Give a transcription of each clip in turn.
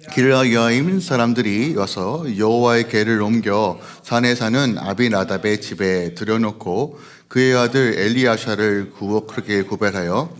길라야임 사람들이 와서 여호와의 궤를 옮겨 산에 사는 아비나답의 집에 들여놓고 그의 아들 엘리야샤를 그렇게 구별하여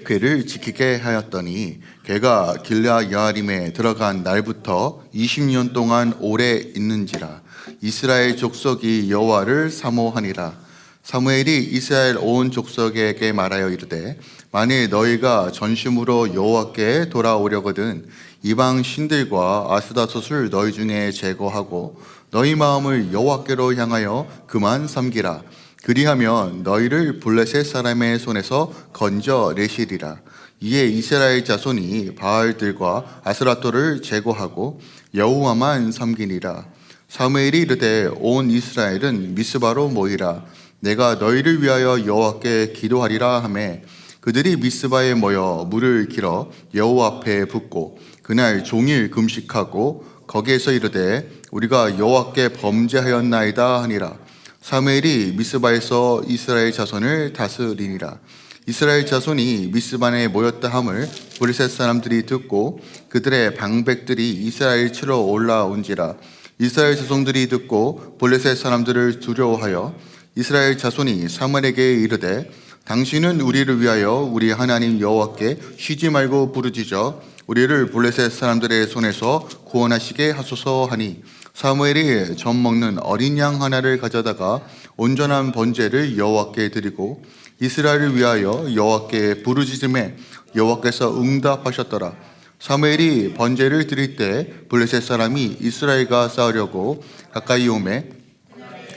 궤를 지키게 하였더니 궤가 길라야림에 들어간 날부터 20년 동안 오래 있는지라. 이스라엘 족속이 여호와를 사모하니라. 사무엘이 이스라엘 온 족속에게 말하여 이르되 만일 너희가 전심으로 여호와께 돌아오려거든 이방 신들과 아스다톳을 너희 중에 제거하고 너희 마음을 여호와께로 향하여 그만 섬기라. 그리하면 너희를 블레셋 사람의 손에서 건져내시리라. 이에 이스라엘 자손이 바알들과 아스라토를 제거하고 여호와만 섬기니라. 사무엘이 이르되 온 이스라엘은 미스바로 모이라. 내가 너희를 위하여 여호와께 기도하리라 하매 그들이 미스바에 모여 물을 길어 여호와 앞에 붓고 그날 종일 금식하고 거기에서 이르되 우리가 여호와께 범죄하였나이다 하니라. 사무엘이 미스바에서 이스라엘 자손을 다스리니라. 이스라엘 자손이 미스바에 모였다 함을 블레셋 사람들이 듣고 그들의 방백들이 이스라엘 치러 올라온지라. 이스라엘 자손들이 듣고 블레셋 사람들을 두려워하여 이스라엘 자손이 사무엘에게 이르되 당신은 우리를 위하여 우리 하나님 여호와께 쉬지 말고 부르짖어 우리를 블레셋 사람들의 손에서 구원하시게 하소서 하니 사무엘이 젖 먹는 어린 양 하나를 가져다가 온전한 번제를 여호와께 드리고 이스라엘을 위하여 여호와께 부르짖음에 여호와께서 응답하셨더라. 사무엘이 번제를 드릴 때 블레셋 사람이 이스라엘과 싸우려고 가까이 오매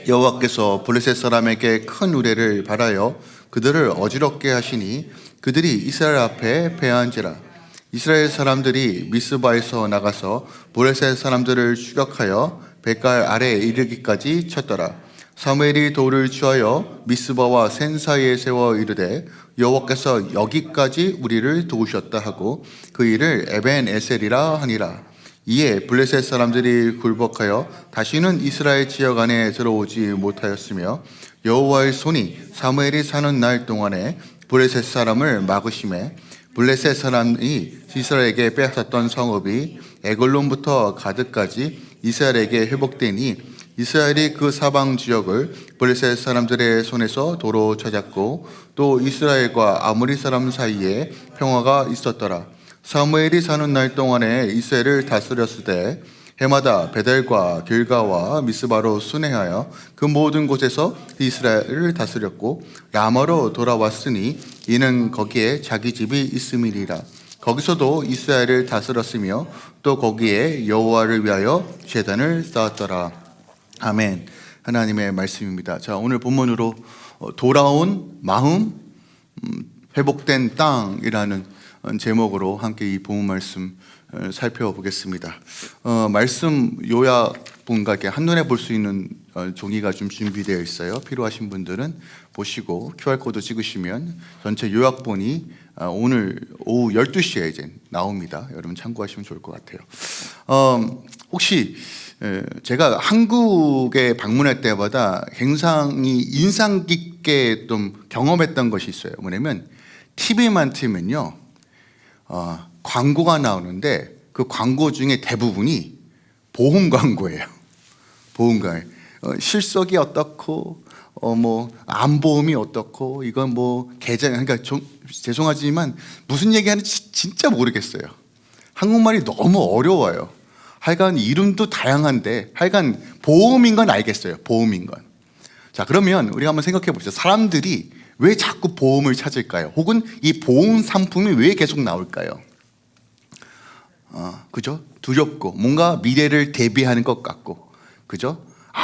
여호와께서 블레셋 사람에게 큰 우레를 발하여 그들을 어지럽게 하시니 그들이 이스라엘 앞에 패한지라. 이스라엘 사람들이 미스바에서 나가서 블레셋 사람들을 추격하여 벳갈 아래에 이르기까지 쳤더라. 사무엘이 돌을 취하여 미스바와 센 사이에 세워 이르되 여호와께서 여기까지 우리를 도우셨다 하고 그 일을 에벤에셀이라 하니라. 이에 블레셋 사람들이 굴복하여 다시는 이스라엘 지역 안에 들어오지 못하였으며 여호와의 손이 사무엘이 사는 날 동안에 블레셋 사람을 막으심에 블레셋 사람이 이스라엘에게 빼앗았던 성읍이 에글론부터 가드까지 이스라엘에게 회복되니 이스라엘이 그 사방 지역을 블레셋 사람들의 손에서 도로 찾았고 또 이스라엘과 아모리 사람 사이에 평화가 있었더라. 사무엘이 사는 날 동안에 이스라엘을 다스렸을 때 해마다 베델과 길가와 미스바로 순회하여 그 모든 곳에서 이스라엘을 다스렸고 라마로 돌아왔으니 이는 거기에 자기 집이 있음이니라. 거기서도 이스라엘을 다스렸으며 또 거기에 여호와를 위하여 제단을 쌓았더라. 아멘. 하나님의 말씀입니다. 자, 오늘 본문으로 돌아온 마음, 회복된 땅이라는 제목으로 함께 이 본문 말씀 살펴보겠습니다. 말씀 요약본과 이렇게 한눈에 볼 수 있는 종이가 좀 준비되어 있어요. 필요하신 분들은 보시고 QR코드 찍으시면 전체 요약본이 오늘 오후 12시에 이제 나옵니다. 여러분 참고하시면 좋을 것 같아요. 혹시 제가 한국에 방문할 때마다 굉장히 인상 깊게 좀 경험했던 것이 있어요. 뭐냐면 TV만 틀면요 광고가 나오는데 그 광고 중에 대부분이 보험 광고예요. 보험 광고. 실속이 어떻고 뭐 암보험이 어떻고 이건 뭐 계좌 그러니까 죄송하지만 무슨 얘기하는지 진짜 모르겠어요. 한국말이 너무 어려워요. 하여간 이름도 다양한데 하여간 보험인 건 알겠어요. 보험인 건. 자, 그러면 우리가 한번 생각해 보시죠. 사람들이 왜 자꾸 보험을 찾을까요? 혹은 이 보험 상품이 왜 계속 나올까요? 그죠? 두렵고 뭔가 미래를 대비하는 것 같고, 그죠?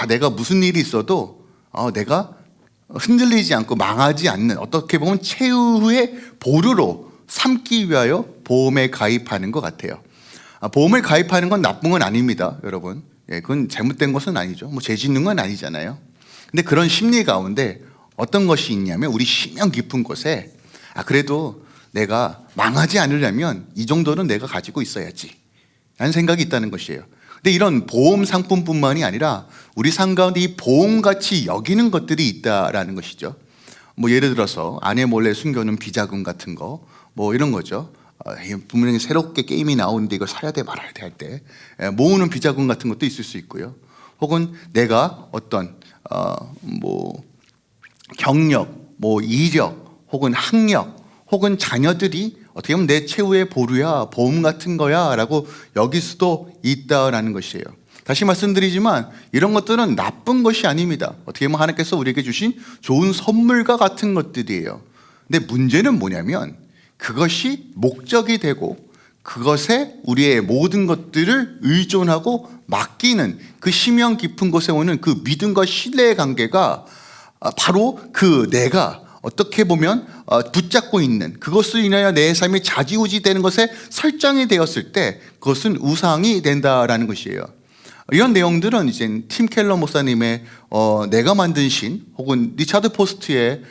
내가 무슨 일이 있어도 내가 흔들리지 않고 망하지 않는, 어떻게 보면 최후의 보루로 삼기 위하여 보험에 가입하는 것 같아요. 보험을 가입하는 건 나쁜 건 아닙니다, 여러분. 예, 그건 잘못된 것은 아니죠. 뭐 죄 짓는 건 아니잖아요. 근데 그런 심리 가운데 어떤 것이 있냐면 우리 심령 깊은 곳에 그래도 내가 망하지 않으려면 이 정도는 내가 가지고 있어야지 라는 생각이 있다는 것이에요. 근데 이런 보험 상품뿐만이 아니라 우리 삶 가운데 이 보험같이 여기는 것들이 있다라는 것이죠. 뭐 예를 들어서 아내 몰래 숨겨놓은 비자금 같은 거 뭐 이런 거죠. 분명히 새롭게 게임이 나오는데 이걸 사야 돼 말아야 돼 할 때 모으는 비자금 같은 것도 있을 수 있고요. 혹은 내가 어떤 경력, 이력, 혹은 학력, 혹은 자녀들이 어떻게 보면 내 최후의 보루야, 보험 같은 거야 라고 여길 수도 있다라는 것이에요. 다시 말씀드리지만 이런 것들은 나쁜 것이 아닙니다. 어떻게 보면 하나님께서 우리에게 주신 좋은 선물과 같은 것들이에요. 근데 문제는 뭐냐면 그것이 목적이 되고 그것에 우리의 모든 것들을 의존하고 맡기는 그 심령 깊은 곳에 오는 그 믿음과 신뢰의 관계가 바로 그 내가 어떻게 보면 붙잡고 있는 그것을 인하여 내 삶이 좌지우지 되는 것에 설정이 되었을 때 그것은 우상이 된다라는 것이에요. 이런 내용들은 이제 팀 켈러 목사님의 내가 만든 신 혹은 리차드 포스트의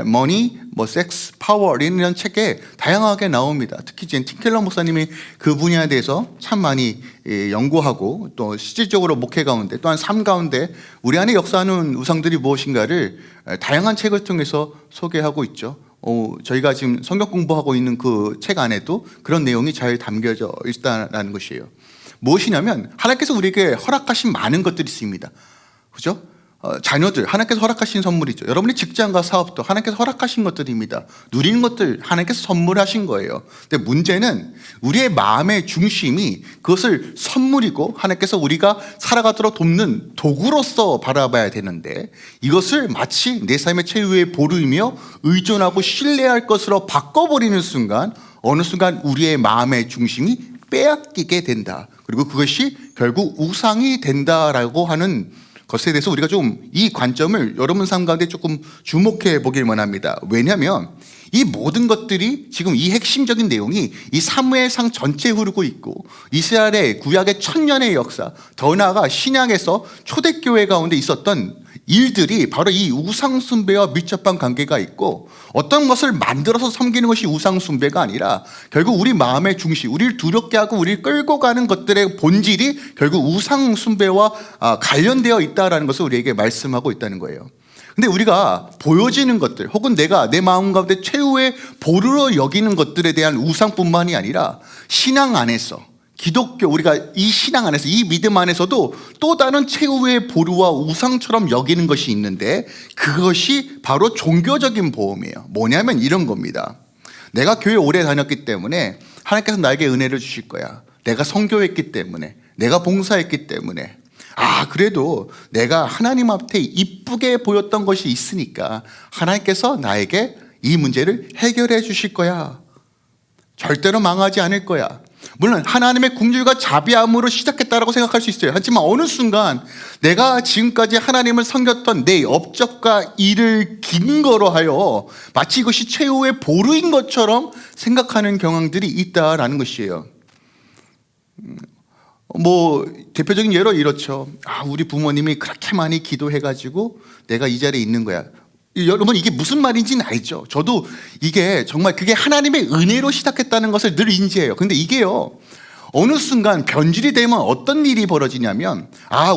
머니, 섹스, 파워 이런 책에 다양하게 나옵니다. 특히 이제 팀 켈러 목사님이 그 분야에 대해서 참 많이 연구하고 또 실질적으로 목회 가운데 또한 삶 가운데 우리 안에 역사하는 우상들이 무엇인가를 다양한 책을 통해서 소개하고 있죠. 저희가 지금 성경 공부하고 있는 그 책 안에도 그런 내용이 잘 담겨져 있다는 것이에요. 무엇이냐면 하나님께서 우리에게 허락하신 많은 것들이 있습니다. 그죠? 자녀들 하나님께서 허락하신 선물이죠. 여러분의 직장과 사업도 하나님께서 허락하신 것들입니다. 누리는 것들 하나님께서 선물하신 거예요. 근데 문제는 우리의 마음의 중심이 그것을 선물이고 하나님께서 우리가 살아가도록 돕는 도구로서 바라봐야 되는데 이것을 마치 내 삶의 최후의 보루이며 의존하고 신뢰할 것으로 바꿔버리는 순간 어느 순간 우리의 마음의 중심이 빼앗기게 된다. 그리고 그것이 결국 우상이 된다라고 하는 것에 대해서 우리가 좀 이 관점을 여러분 삶 가운데 조금 주목해 보길 원합니다. 왜냐하면 이 모든 것들이 지금 이 핵심적인 내용이 이 사무엘상 전체에 흐르고 있고 이스라엘의 구약의 천년의 역사 더 나아가 신약에서 초대교회 가운데 있었던 일들이 바로 이 우상숭배와 밀접한 관계가 있고 어떤 것을 만들어서 섬기는 것이 우상숭배가 아니라 결국 우리 마음의 중심, 우리를 두렵게 하고 우리를 끌고 가는 것들의 본질이 결국 우상숭배와 관련되어 있다는 것을 우리에게 말씀하고 있다는 거예요. 근데 우리가 보여지는 것들 혹은 내가 내 마음 가운데 최후의 보루로 여기는 것들에 대한 우상뿐만이 아니라 신앙 안에서 기독교 우리가 이 신앙 안에서 이 믿음 안에서도 또 다른 최후의 보루와 우상처럼 여기는 것이 있는데 그것이 바로 종교적인 보험이에요. 뭐냐면 이런 겁니다. 내가 교회 오래 다녔기 때문에 하나님께서 나에게 은혜를 주실 거야. 내가 선교했기 때문에 내가 봉사했기 때문에 그래도 내가 하나님 앞에 이쁘게 보였던 것이 있으니까 하나님께서 나에게 이 문제를 해결해 주실 거야. 절대로 망하지 않을 거야. 물론 하나님의 긍휼과 자비함으로 시작했다라고 생각할 수 있어요. 하지만 어느 순간 내가 지금까지 하나님을 섬겼던 내 업적과 일을 근거로 하여 마치 이것이 최후의 보루인 것처럼 생각하는 경향들이 있다라는 것이에요. 대표적인 예로 이렇죠. 우리 부모님이 그렇게 많이 기도해가지고 내가 이 자리에 있는 거야. 여러분 이게 무슨 말인지는 알죠. 저도 이게 정말 그게 하나님의 은혜로 시작했다는 것을 늘 인지해요. 근데 이게요 어느 순간 변질이 되면 어떤 일이 벌어지냐면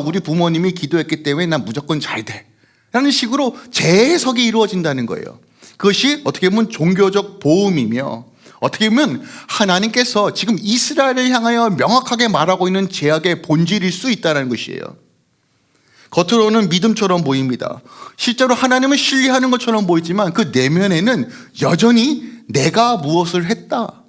우리 부모님이 기도했기 때문에 난 무조건 잘 돼 라는 식으로 재해석이 이루어진다는 거예요. 그것이 어떻게 보면 종교적 보험이며 어떻게 보면 하나님께서 지금 이스라엘을 향하여 명확하게 말하고 있는 제약의 본질일 수 있다는 것이에요. 겉으로는 믿음처럼 보입니다. 실제로 하나님을 신뢰하는 것처럼 보이지만 그 내면에는 여전히 내가 무엇을 했다.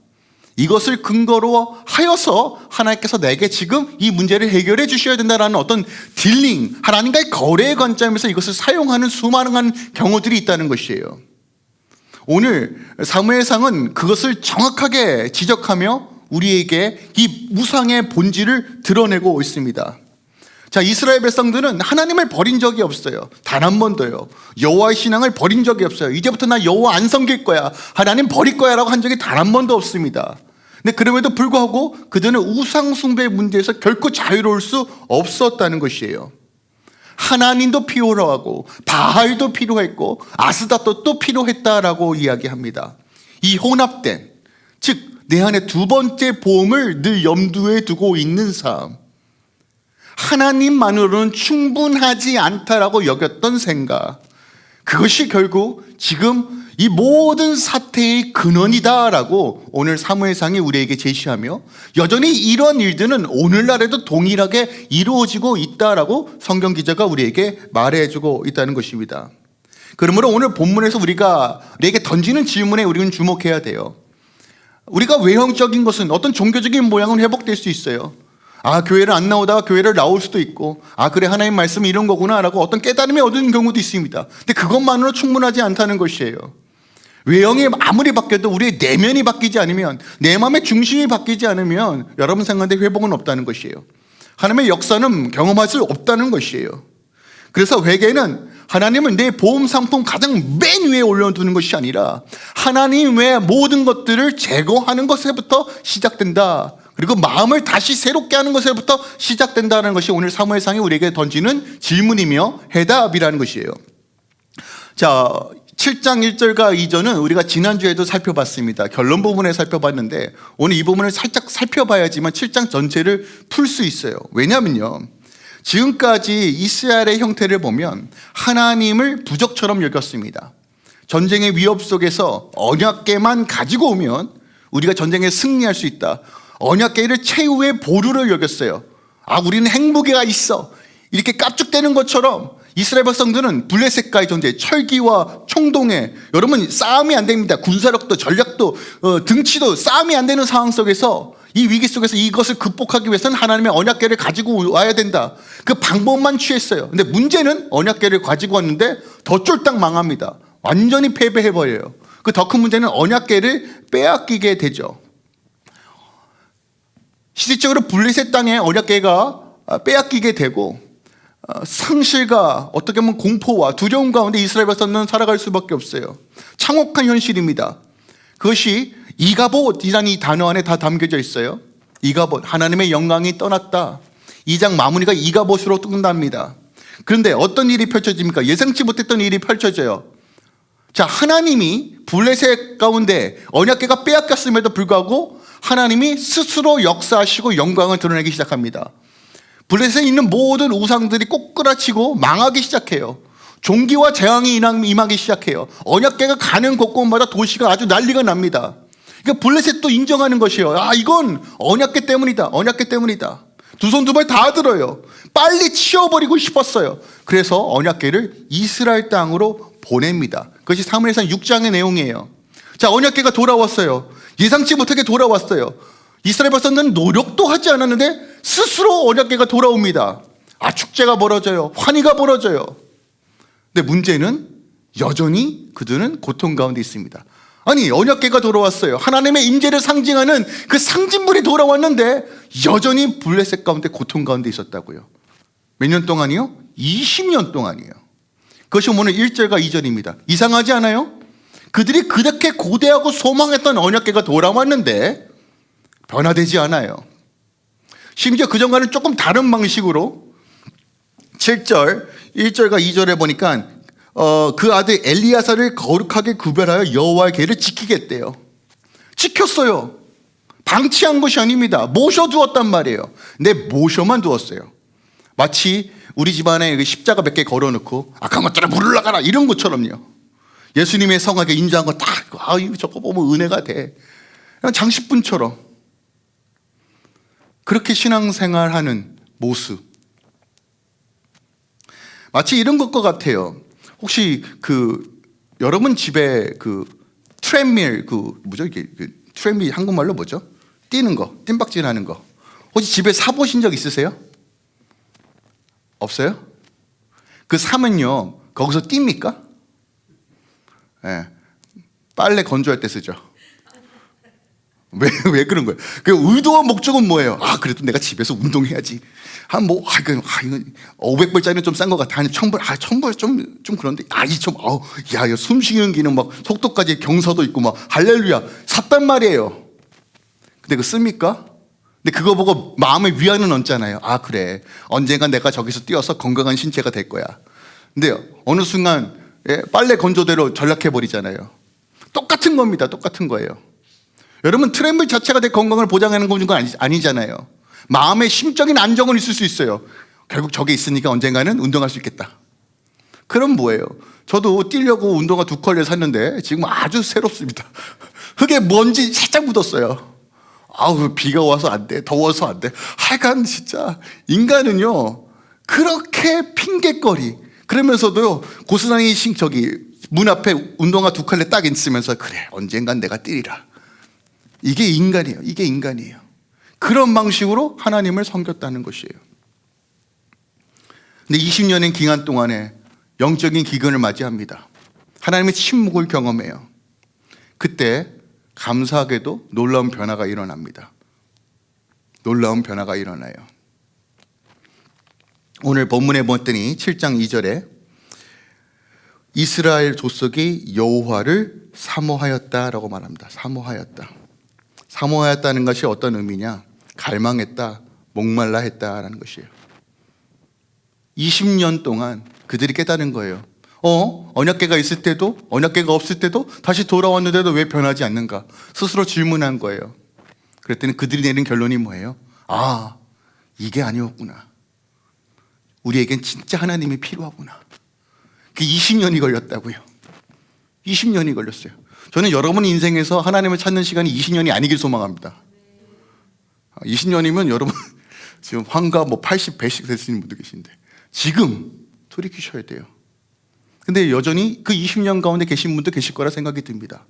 이것을 근거로 하여서 하나님께서 내게 지금 이 문제를 해결해 주셔야 된다는 어떤 딜링, 하나님과의 거래의 관점에서 이것을 사용하는 수많은 경우들이 있다는 것이에요. 오늘 사무엘상은 그것을 정확하게 지적하며 우리에게 이 우상의 본질을 드러내고 있습니다. 자, 이스라엘 백성들은 하나님을 버린 적이 없어요. 단 한 번도요. 여호와의 신앙을 버린 적이 없어요. 이제부터 나 여호와 안 섬길 거야, 하나님 버릴 거야 라고 한 적이 단 한 번도 없습니다. 근데 그럼에도 불구하고 그들은 우상 숭배 문제에서 결코 자유로울 수 없었다는 것이에요. 하나님도 필요로 하고 바알도 필요했고 아스다도 또 필요했다라고 이야기합니다. 이 혼합된, 즉 내 안에 두 번째 보험을 늘 염두에 두고 있는 삶, 하나님만으로는 충분하지 않다라고 여겼던 생각, 그것이 결국 지금 이 모든 사태의 근원이다라고 오늘 사무엘상이 우리에게 제시하며 여전히 이런 일들은 오늘날에도 동일하게 이루어지고 있다라고 성경 기자가 우리에게 말해주고 있다는 것입니다. 그러므로 오늘 본문에서 우리에게 던지는 질문에 우리는 주목해야 돼요. 우리가 외형적인 것은 어떤 종교적인 모양은 회복될 수 있어요. 아, 교회를 안 나오다가 교회를 나올 수도 있고, 아, 그래, 하나님 말씀이 이런 거구나 라고 어떤 깨달음이 얻은 경우도 있습니다. 근데 그것만으로 충분하지 않다는 것이에요. 외형이 아무리 바뀌어도 우리의 내면이 바뀌지 않으면, 내 마음의 중심이 바뀌지 않으면 여러분 생각에 회복은 없다는 것이에요. 하나님의 역사는 경험할 수 없다는 것이에요. 그래서 회개는 하나님은 내 보험 상품 가장 맨 위에 올려두는 것이 아니라 하나님의 모든 것들을 제거하는 것에부터 시작된다. 그리고 마음을 다시 새롭게 하는 것에부터 시작된다는 것이 오늘 사무엘상이 우리에게 던지는 질문이며 해답이라는 것이에요. 자, 7장 1절과 2절은 우리가 지난주에도 살펴봤습니다. 결론 부분에 살펴봤는데 오늘 이 부분을 살짝 살펴봐야지만 7장 전체를 풀 수 있어요. 왜냐하면요, 지금까지 이스라엘의 형태를 보면 하나님을 부적처럼 여겼습니다. 전쟁의 위협 속에서 언약궤만 가지고 오면 우리가 전쟁에 승리할 수 있다. 언약궤를 최후의 보루를 여겼어요. 아, 우리는 핵무기가 있어. 이렇게 깝죽대는 것처럼 이스라엘 백성들은 블레셋과의 전쟁, 철기와 총동에, 여러분 싸움이 안 됩니다. 군사력도 전략도 등치도 싸움이 안 되는 상황 속에서, 이 위기 속에서 이것을 극복하기 위해서는 하나님의 언약궤를 가지고 와야 된다. 그 방법만 취했어요. 근데 문제는 언약궤를 가지고 왔는데 더 쫄딱 망합니다. 완전히 패배해버려요. 그 더 큰 문제는 언약궤를 빼앗기게 되죠. 실질적으로 블레셋 땅에 언약궤가 빼앗기게 되고 상실과 어떻게 보면 공포와 두려움 가운데 이스라엘 백성은 살아갈 수밖에 없어요. 참혹한 현실입니다. 그것이 이가봇이라는 이 단어 안에 다 담겨져 있어요. 이가봇, 하나님의 영광이 떠났다. 2장 마무리가 이가봇으로 끝납니다. 그런데 어떤 일이 펼쳐집니까? 예상치 못했던 일이 펼쳐져요. 자, 하나님이 블레셋 가운데 언약궤가 빼앗겼음에도 불구하고 하나님이 스스로 역사하시고 영광을 드러내기 시작합니다. 블레셋에 있는 모든 우상들이 꼬꾸라치고 망하기 시작해요. 종기와 재앙이 임하기 시작해요. 언약궤가 가는 곳곳마다 도시가 아주 난리가 납니다. 그러니까 블레셋도 인정하는 것이에요. 아, 이건 언약궤 때문이다. 언약궤 때문이다. 두 손 두 발 다 들어요. 빨리 치워버리고 싶었어요. 그래서 언약궤를 이스라엘 땅으로 보냅니다. 그것이 사무엘상 6장의 내용이에요. 자, 언약궤가 돌아왔어요. 예상치 못하게 돌아왔어요. 이스라엘 백성들은 노력도 하지 않았는데 스스로 언약궤가 돌아옵니다. 아, 축제가 벌어져요. 환희가 벌어져요. 근데 문제는 여전히 그들은 고통 가운데 있습니다. 아니, 언약궤가 돌아왔어요. 하나님의 임재를 상징하는 그 상징물이 돌아왔는데 여전히 블레셋 가운데 고통 가운데 있었다고요. 몇 년 동안이요? 20년 동안이에요. 그것이 오늘 1절과 2절입니다. 이상하지 않아요? 그들이 그렇게 고대하고 소망했던 언약궤가 돌아왔는데 변화되지 않아요. 심지어 그전과는 조금 다른 방식으로 7절, 1절과 2절에 보니까 그 아들 엘리야사를 거룩하게 구별하여 여호와의 궤를 지키겠대요. 지켰어요. 방치한 것이 아닙니다. 모셔두었단 말이에요. 근데 모셔만 두었어요. 마치 우리 집안에 십자가 몇 개 걸어놓고 악한 것들아 물러가라 이런 것처럼요. 예수님의 성하게 인자한 거 딱, 아, 저거 보면 은혜가 돼. 그냥 장식분처럼. 그렇게 신앙생활하는 모습. 마치 이런 것과 같아요. 혹시 여러분 집에 트레밀, 뭐죠? 이게 트레밀 한국말로 뭐죠? 뛰는 거, 뜀박질 하는 거. 혹시 집에 사보신 적 있으세요? 없어요? 그 사면요, 거기서 뜁니까? 네. 빨래 건조할 때 쓰죠. 왜 그런 거예요? 그 의도와 목적은 뭐예요? 아, 그래도 내가 집에서 운동해야지. 이건 500불짜리는 좀 싼 것 같아. 아니, 1000불 좀 그런데. 이거 숨 쉬는 기는 막 속도까지 경사도 있고 막 할렐루야. 샀단 말이에요. 근데 그거 씁니까? 근데 그거 보고 마음의 위안은 얻잖아요. 아, 그래. 언젠가 내가 저기서 뛰어서 건강한 신체가 될 거야. 근데 어느 순간 빨래 건조대로 전락해버리잖아요. 똑같은 겁니다. 똑같은 거예요. 여러분, 트레밀 자체가 내 건강을 보장하는 건 아니잖아요. 마음의 심적인 안정은 있을 수 있어요. 결국 저게 있으니까 언젠가는 운동할 수 있겠다. 그럼 뭐예요? 저도 뛰려고 운동화 2컬레 샀는데 지금 아주 새롭습니다. 흙에 먼지 살짝 묻었어요. 아우, 비가 와서 안 돼, 더워서 안 돼. 하여간 진짜 인간은요 그렇게 핑계거리, 그러면서도 고스란히 문 앞에 운동화 2컬레 딱 있으면서 그래, 언젠간 내가 뛰리라. 이게 인간이에요. 이게 인간이에요. 그런 방식으로 하나님을 섬겼다는 것이에요. 근데 20년의 기간 동안에 영적인 기근을 맞이합니다. 하나님의 침묵을 경험해요. 그때 감사하게도 놀라운 변화가 일어납니다. 놀라운 변화가 일어나요. 오늘 본문에 봤더니 7장 2절에 이스라엘 족속이 여호와를 사모하였다라고 말합니다. 사모하였다. 사모하였다는 것이 어떤 의미냐? 갈망했다, 목말라 했다라는 것이에요. 20년 동안 그들이 깨달은 거예요. 언약궤가 있을 때도 언약궤가 없을 때도 다시 돌아왔는데도 왜 변하지 않는가? 스스로 질문한 거예요. 그랬더니 그들이 내린 결론이 뭐예요? 아, 이게 아니었구나. 우리에겐 진짜 하나님이 필요하구나. 그 20년이 걸렸다고요. 20년이 걸렸어요. 저는 여러분 인생에서 하나님을 찾는 시간이 20년이 아니길 소망합니다. 20년이면 여러분 지금 환갑 80, 100씩 되시는 분도 계신데 지금 돌이키셔야 돼요. 근데 여전히 그 20년 가운데 계신 분도 계실 거라 생각이 듭니다.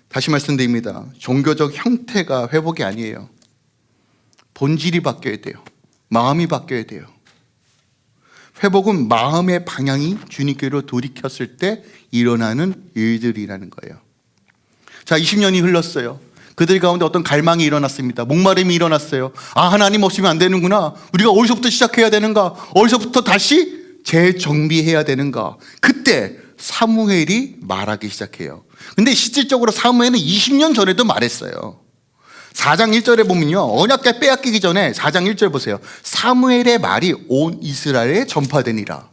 다시 말씀드립니다. 종교적 형태가 회복이 아니에요. 본질이 바뀌어야 돼요. 마음이 바뀌어야 돼요. 회복은 마음의 방향이 주님께로 돌이켰을 때 일어나는 일들이라는 거예요. 자, 20년이 흘렀어요. 그들 가운데 어떤 갈망이 일어났습니다. 목마름이 일어났어요. 아, 하나님 없으면 안 되는구나. 우리가 어디서부터 시작해야 되는가? 어디서부터 다시 재정비해야 되는가? 그때 사무엘이 말하기 시작해요. 근데 실질적으로 사무엘은 20년 전에도 말했어요. 4장 1절에 보면요, 언약궤 빼앗기기 전에 4장 1절 보세요. 사무엘의 말이 온 이스라엘에 전파되니라.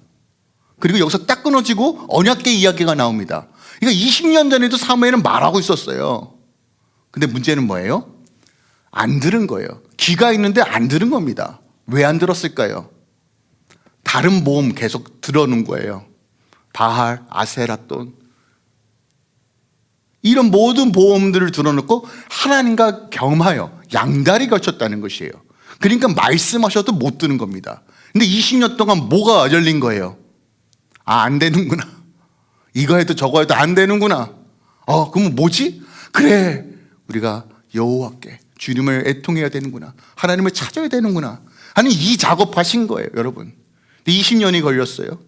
그리고 여기서 딱 끊어지고 언약궤 이야기가 나옵니다. 그러니까 20년 전에도 사무엘은 말하고 있었어요. 근데 문제는 뭐예요? 안 들은 거예요. 귀가 있는데 안 들은 겁니다. 왜 안 들었을까요? 다른 모험 계속 들어놓은 거예요. 바알, 아세라돈, 이런 모든 보험들을 들어놓고 하나님과 겸하여 양다리 걸쳤다는 것이에요. 그러니까 말씀하셔도 못 듣는 겁니다. 근데 20년 동안 뭐가 열린 거예요? 아, 안 되는구나. 이거 해도 저거 해도 안 되는구나. 그럼 뭐지? 그래, 우리가 여호와께 주님을 애통해야 되는구나. 하나님을 찾아야 되는구나 하는 이 작업하신 거예요, 여러분. 20년이 걸렸어요.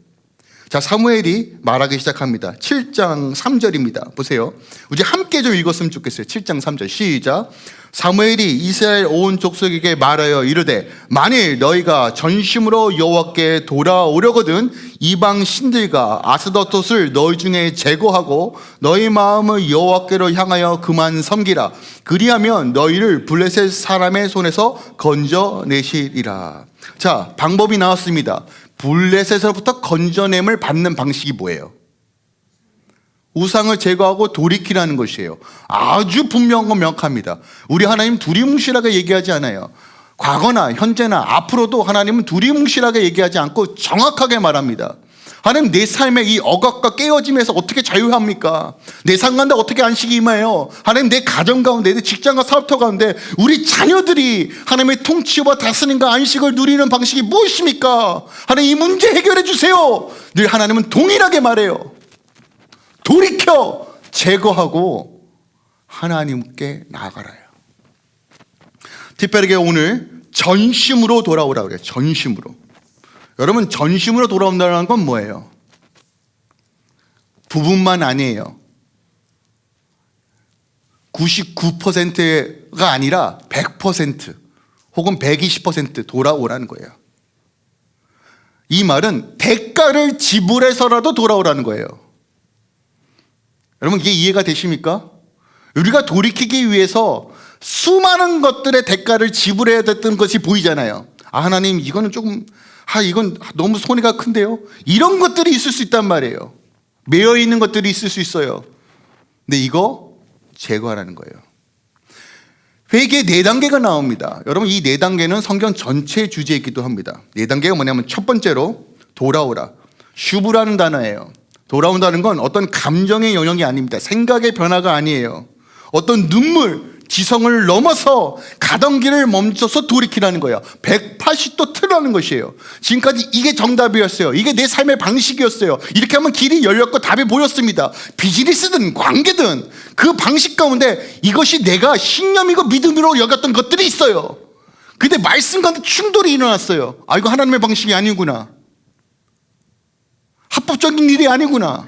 자, 사무엘이 말하기 시작합니다. 7장 3절입니다. 보세요. 우리 함께 좀 읽었으면 좋겠어요. 7장 3절 시작. 사무엘이 이스라엘 온 족속에게 말하여 이르되 만일 너희가 전심으로 여호와께 돌아오려거든 이방 신들과 아스더톳을 너희 중에 제거하고 너희 마음을 여호와께로 향하여 그만 섬기라. 그리하면 너희를 블레셋 사람의 손에서 건져내시리라. 자, 방법이 나왔습니다. 블레셋에서부터 건져냄을 받는 방식이 뭐예요? 우상을 제거하고 돌이키라는 것이에요. 아주 분명하고 명확합니다. 우리 하나님 두리뭉실하게 얘기하지 않아요. 과거나 현재나 앞으로도 하나님은 두리뭉실하게 얘기하지 않고 정확하게 말합니다. 하나님, 내 삶의 이 억압과 깨어짐에서 어떻게 자유합니까? 내 삶 가운데 어떻게 안식이 임해요? 하나님, 내 가정 가운데, 내 직장과 사업터 가운데 우리 자녀들이 하나님의 통치와 다스림과 안식을 누리는 방식이 무엇입니까? 하나님, 이 문제 해결해 주세요. 늘 하나님은 동일하게 말해요. 돌이켜 제거하고 하나님께 나아가라요. 특별하게 오늘 전심으로 돌아오라고 그래요. 전심으로. 여러분, 전심으로 돌아온다는 건 뭐예요? 부분만 아니에요. 99%가 아니라 100% 혹은 120% 돌아오라는 거예요. 이 말은 대가를 지불해서라도 돌아오라는 거예요. 여러분, 이게 이해가 되십니까? 우리가 돌이키기 위해서 수많은 것들의 대가를 지불해야 됐던 것이 보이잖아요. 아, 하나님, 이거는 조금, 이건 너무 손해가 큰데요? 이런 것들이 있을 수 있단 말이에요. 매여 있는 것들이 있을 수 있어요. 근데 이거 제거하라는 거예요. 회개의 4단계가 나옵니다. 여러분, 이 4단계는 성경 전체의 주제이기도 합니다. 4단계가 뭐냐면, 첫 번째로 돌아오라. 슈브라는 단어예요. 돌아온다는 건 어떤 감정의 영역이 아닙니다. 생각의 변화가 아니에요. 어떤 눈물, 지성을 넘어서 가던 길을 멈춰서 돌이키라는 거예요. 180도 틀어라는 것이에요. 지금까지 이게 정답이었어요. 이게 내 삶의 방식이었어요. 이렇게 하면 길이 열렸고 답이 보였습니다. 비즈니스든 관계든 그 방식 가운데 이것이 내가 신념이고 믿음으로 여겼던 것들이 있어요. 근데 말씀과는 충돌이 일어났어요. 아, 이거 하나님의 방식이 아니구나. 합법적인 일이 아니구나.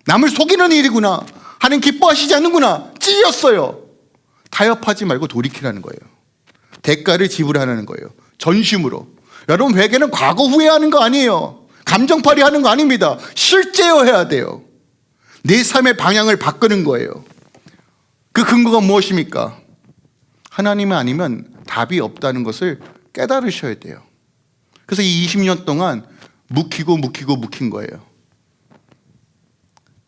남을 속이는 일이구나. 하나님 기뻐하시지 않는구나. 찔렸어요. 타협하지 말고 돌이키라는 거예요. 대가를 지불하라는 거예요. 전심으로. 여러분, 회개는 과거 후회하는 거 아니에요. 감정팔이 하는 거 아닙니다. 실제로 해야 돼요. 내 삶의 방향을 바꾸는 거예요. 그 근거가 무엇입니까? 하나님 아니면 답이 없다는 것을 깨달으셔야 돼요. 그래서 이 20년 동안 묵힌 거예요.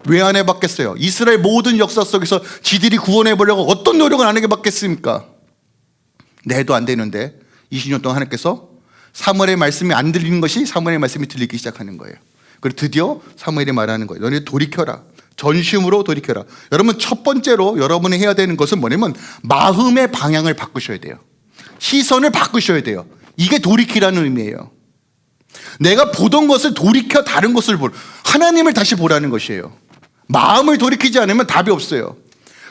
왜 안 해봤겠어요? 이스라엘 모든 역사 속에서 지들이 구원해보려고 어떤 노력을 안 하게 받겠습니까? 내도 안 되는데 20년 동안 하나님께서 사무엘의 말씀이 안 들리는 것이 사무엘의 말씀이 들리기 시작하는 거예요. 그리고 드디어 사무엘이 말하는 거예요. 너네 돌이켜라. 전심으로 돌이켜라. 여러분, 첫 번째로 여러분이 해야 되는 것은 뭐냐면 마음의 방향을 바꾸셔야 돼요. 시선을 바꾸셔야 돼요. 이게 돌이키라는 의미예요. 내가 보던 것을 돌이켜 다른 것을 하나님을 다시 보라는 것이에요. 마음을 돌이키지 않으면 답이 없어요.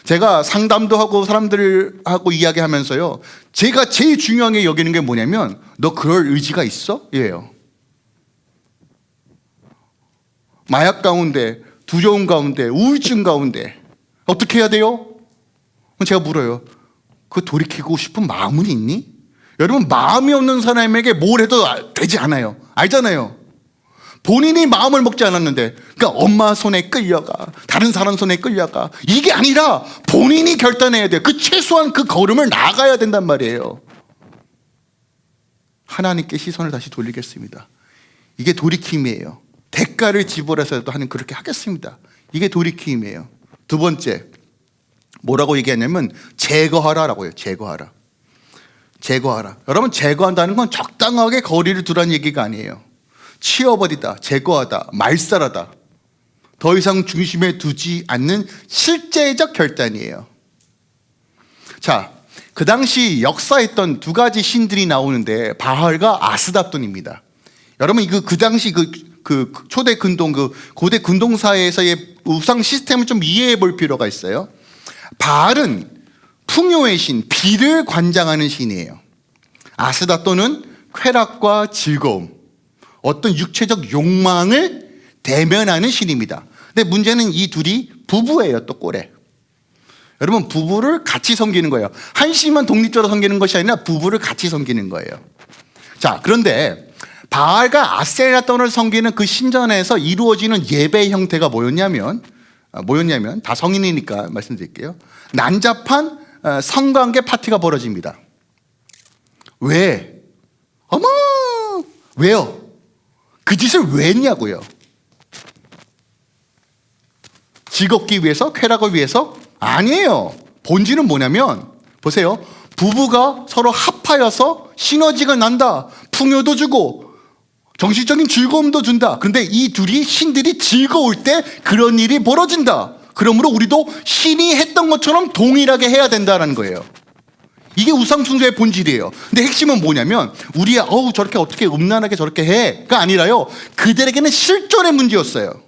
제가 상담도 하고 사람들하고 이야기하면서요, 제가 제일 중요하게 여기는 게 뭐냐면 너 그럴 의지가 있어? 예요. 마약 가운데, 두려움 가운데, 우울증 가운데 어떻게 해야 돼요? 제가 물어요. 그 돌이키고 싶은 마음은 있니? 여러분, 마음이 없는 사람에게 뭘 해도 되지 않아요. 알잖아요. 본인이 마음을 먹지 않았는데, 그러니까 엄마 손에 끌려가, 다른 사람 손에 끌려가, 이게 아니라 본인이 결단해야 돼요. 그 최소한 그 걸음을 나가야 된단 말이에요. 하나님께 시선을 다시 돌리겠습니다. 이게 돌이킴이에요. 대가를 지불해서도 하나님 그렇게 하겠습니다. 이게 돌이킴이에요. 두 번째, 뭐라고 얘기하냐면 제거하라라고 해요. 제거하라. 제거하라. 여러분, 제거한다는 건 적당하게 거리를 두라는 얘기가 아니에요. 치워버리다, 제거하다, 말살하다. 더 이상 중심에 두지 않는 실제적 결단이에요. 자, 그 당시 역사했던 두 가지 신들이 나오는데 바알과 아스다돈입니다. 여러분, 그 당시 그 초대 근동, 그 고대 근동사에서의 우상 시스템을 좀 이해해 볼 필요가 있어요. 바알은 풍요의 신, 비를 관장하는 신이에요. 아스다돈은 쾌락과 즐거움, 어떤 육체적 욕망을 대면하는 신입니다. 근데 문제는 이 둘이 부부예요. 또 꼴에. 여러분, 부부를 같이 섬기는 거예요. 한 신만 독립적으로 섬기는 것이 아니라 부부를 같이 섬기는 거예요. 자, 그런데 바알과 아세라돈을 섬기는 그 신전에서 이루어지는 예배 형태가 뭐였냐면 다 성인이니까 말씀드릴게요. 난잡한 성관계 파티가 벌어집니다. 왜? 어머! 왜요? 그 짓을 왜 했냐고요? 즐겁기 위해서? 쾌락을 위해서? 아니에요. 본질은 뭐냐면, 보세요. 부부가 서로 합하여서 시너지가 난다. 풍요도 주고 정신적인 즐거움도 준다. 그런데 이 둘이 신들이 즐거울 때 그런 일이 벌어진다. 그러므로 우리도 신이 했던 것처럼 동일하게 해야 된다는 거예요. 이게 우상숭배의 본질이에요. 근데 핵심은 뭐냐면 우리야 저렇게 어떻게 음란하게 저렇게 해가 아니라요, 그들에게는 실존의 문제였어요.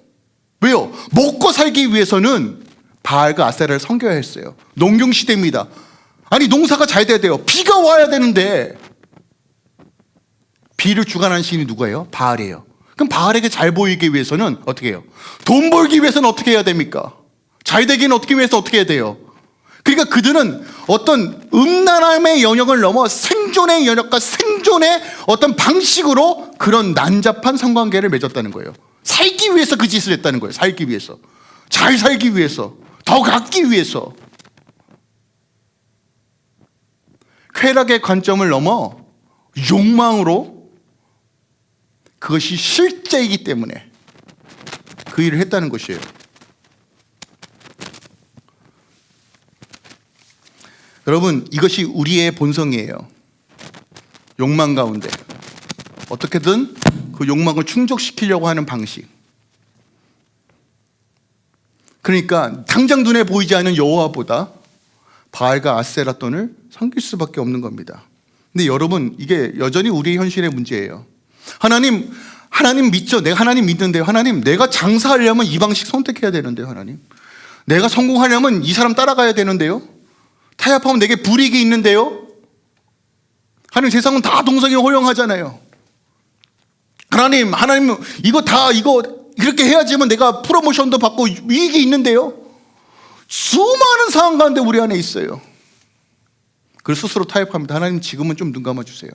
왜요? 먹고 살기 위해서는 바알과 아세라를 섬겨야 했어요. 농경시대입니다. 아니, 농사가 잘 돼야 돼요. 비가 와야 되는데 비를 주관하는 신이 누구예요? 바알이에요. 그럼 바알에게 잘 보이기 위해서는 어떻게 해요? 돈 벌기 위해서는 어떻게 해야 됩니까? 잘 되기는 어떻게 위해서 어떻게 해야 돼요? 그러니까 그들은 어떤 음란함의 영역을 넘어 생존의 영역과 생존의 어떤 방식으로 그런 난잡한 성관계를 맺었다는 거예요. 살기 위해서 그 짓을 했다는 거예요. 살기 위해서, 잘 살기 위해서, 더 갖기 위해서. 쾌락의 관점을 넘어 욕망으로, 그것이 실제이기 때문에 그 일을 했다는 것이에요. 여러분, 이것이 우리의 본성이에요. 욕망 가운데 어떻게든 그 욕망을 충족시키려고 하는 방식. 그러니까 당장 눈에 보이지 않는 여호와보다 바알과 아세라돈을 섬길 수밖에 없는 겁니다. 근데 여러분, 이게 여전히 우리의 현실의 문제예요. 하나님 믿죠? 내가 하나님 믿는데요. 하나님, 내가 장사하려면 이 방식 선택해야 되는데요. 하나님, 내가 성공하려면 이 사람 따라가야 되는데요. 타협하면 내게 불이익이 있는데요. 하나님, 세상은 다 동성이 허용하잖아요. 하나님, 이거 이렇게 해야지만 내가 프로모션도 받고 이익이 있는데요. 수많은 상황 가운데 우리 안에 있어요. 그래서 스스로 타협합니다. 하나님, 지금은 좀 눈 감아주세요.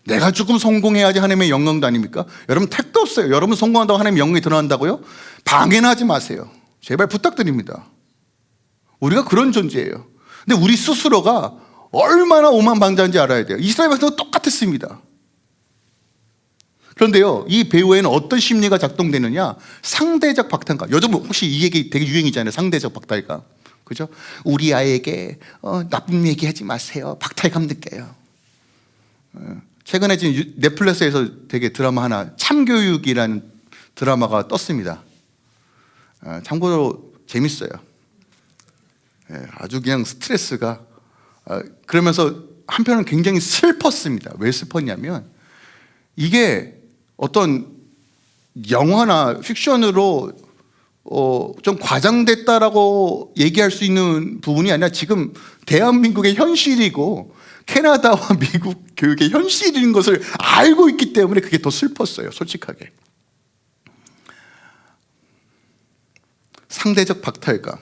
내가 조금 성공해야지 하나님의 영광도 아닙니까? 여러분, 택도 없어요. 여러분 성공한다고 하나님의 영광이 드러난다고요? 방해는 하지 마세요. 제발 부탁드립니다. 우리가 그런 존재예요. 근데 우리 스스로가 얼마나 오만방자인지 알아야 돼요. 이스라엘 백성도 똑같았습니다. 그런데요, 이 배후에는 어떤 심리가 작동되느냐? 상대적 박탈감. 요즘 혹시 이 얘기 되게 유행이잖아요. 상대적 박탈감. 그죠? 우리 아이에게 나쁜 얘기하지 마세요. 박탈감 느껴요. 최근에 지금 넷플릭스에서 되게 드라마 하나, 참교육이라는 드라마가 떴습니다. 참고로 재밌어요. 아주 그냥 스트레스가, 그러면서 한편은 굉장히 슬펐습니다. 왜 슬펐냐면, 이게 어떤 영화나 픽션으로 좀 과장됐다라고 얘기할 수 있는 부분이 아니라 지금 대한민국의 현실이고 캐나다와 미국 교육의 현실인 것을 알고 있기 때문에 그게 더 슬펐어요. 솔직하게. 상대적 박탈감.